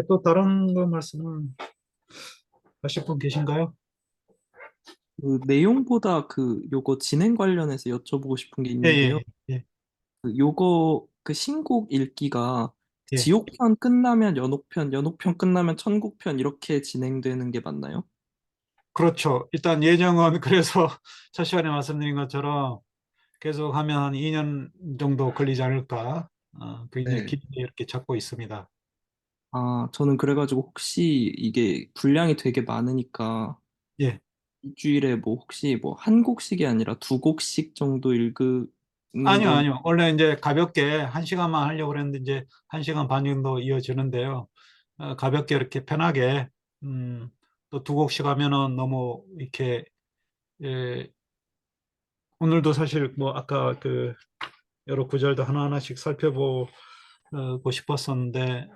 또 다른 거 말씀을 하실 분 계신가요? 그 내용보다 그 요거 진행 관련해서 여쭤보고 싶은 게 예, 예, 있는데요. 예, 그 요거 그 신곡 읽기가 예. 지옥편 끝나면 연옥편, 연옥편 끝나면 천국편 이렇게 진행되는 게 맞나요? 그렇죠. 일단 예정은 그래서 첫 시간에 말씀드린 것처럼 계속 하면 한 2년 정도 걸리지 않을까. 굉장히 네. 깊게 이렇게 잡고 있습니다. 아, 저는 그래가지고 혹시 이게 분량이 되게 많으니까 예. 일주일에 뭐 혹시 뭐 한 곡씩이 아니라 두 곡씩 정도 읽는 아니요, 건 아니요. 원래 이제 가볍게 한 시간만 하려고 그랬는데 이제 한 시간 반 정도 이어지는데요. 가볍게 이렇게 편하게, 또 두 곡씩 하면은 너무 이렇게, 예, 오늘도 사실 뭐 아까 여러 구절도 하나하나씩 살펴보고 싶었었는데,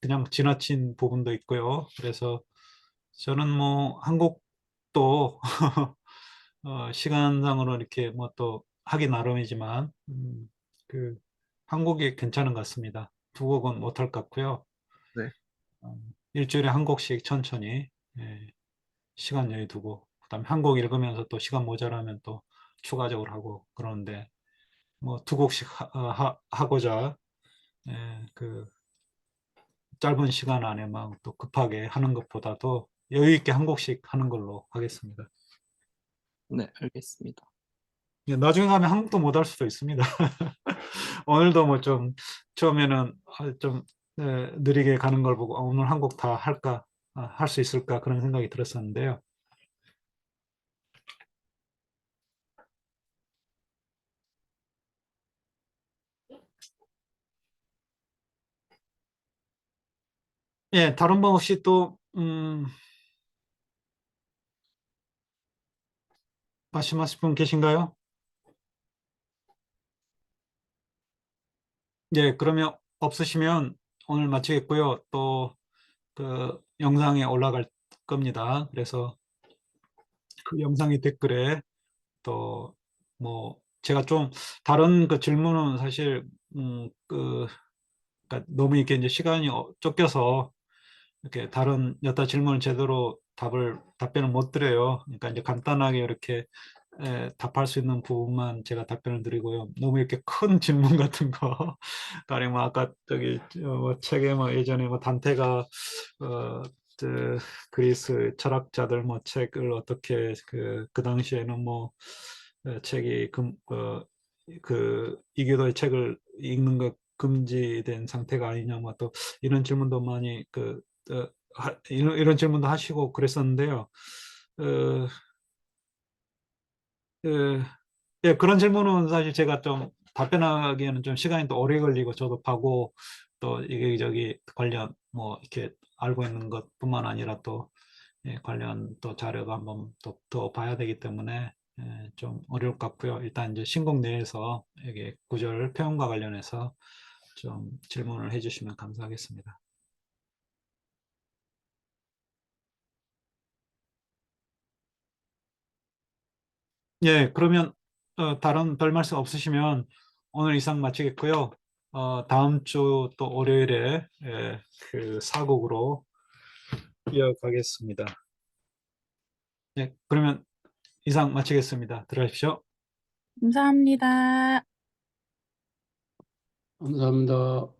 그냥 지나친 부분도 있고요. 그래서 저는 뭐 한국도 시간상으로 이렇게 뭐 또 하기 나름이지만 그 한국이 괜찮은 것 같습니다. 두 곡은 못할 것 같고요. 네. 일주일에 한 곡씩 천천히 시간 여유 두고 그다음에 한 곡 읽으면서 또 시간 모자라면 또 추가적으로 하고 그러는데 뭐 두 곡씩 하고자 그 짧은 시간 안에 막 또 급하게 하는 것보다도 여유 있게 한 곡씩 하는 걸로 하겠습니다. 네, 알겠습니다. 예, 나중에 가면 한국도 못 할 수도 있습니다. 오늘도 뭐 좀 처음에는 좀 느리게 가는 걸 보고 오늘 한국 다 할까 할 수 있을까 그런 생각이 들었었는데요. 예, 다른 분 혹시 또 말씀하실 분 계신가요? 예, 그러면 없으시면 오늘 마치겠고요. 또 그 영상에 올라갈 겁니다. 그래서 그 영상의 댓글에 또 뭐 제가 좀 다른 그 질문은 사실 그러니까 너무 이렇게 이제 시간이 쫓겨서 이렇게 다른 여타 질문을 제대로 답변을 못 드려요. 그러니까 이제 간단하게 이렇게 답할 수 있는 부분만 제가 답변을 드리고요. 너무 이렇게 큰 질문 같은 거, 가령 뭐 아까 저기 뭐 책에 뭐 예전에 뭐 단테가 저 그리스 철학자들 뭐 책을 어떻게 그 당시에는 뭐 책이 그 이교도의 책을 읽는 것 금지된 상태가 아니냐 뭐 또 이런 질문도 많이 이런 질문도 하시고 그랬었는데요. 어, 그, 예, 그런 질문은 사실 제가 좀 답변하기에는 좀 시간이 또 오래 걸리고 저도 파고 또 이게 저기 관련 뭐 이렇게 알고 있는 것뿐만 아니라 또 관련 또 자료가 한번 또 더 봐야 되기 때문에 좀 어려울 것 같고요. 일단 이제 신곡 내에서 이게 구절 표현과 관련해서 좀 질문을 해주시면 감사하겠습니다. 예, 그러면 다른 별 말씀 없으시면 오늘 이상 마치겠고요. 다음 주 또 월요일에 그 사곡으로 이어가겠습니다. 예, 그러면 이상 마치겠습니다. 들어가십시오. 감사합니다. 감사합니다.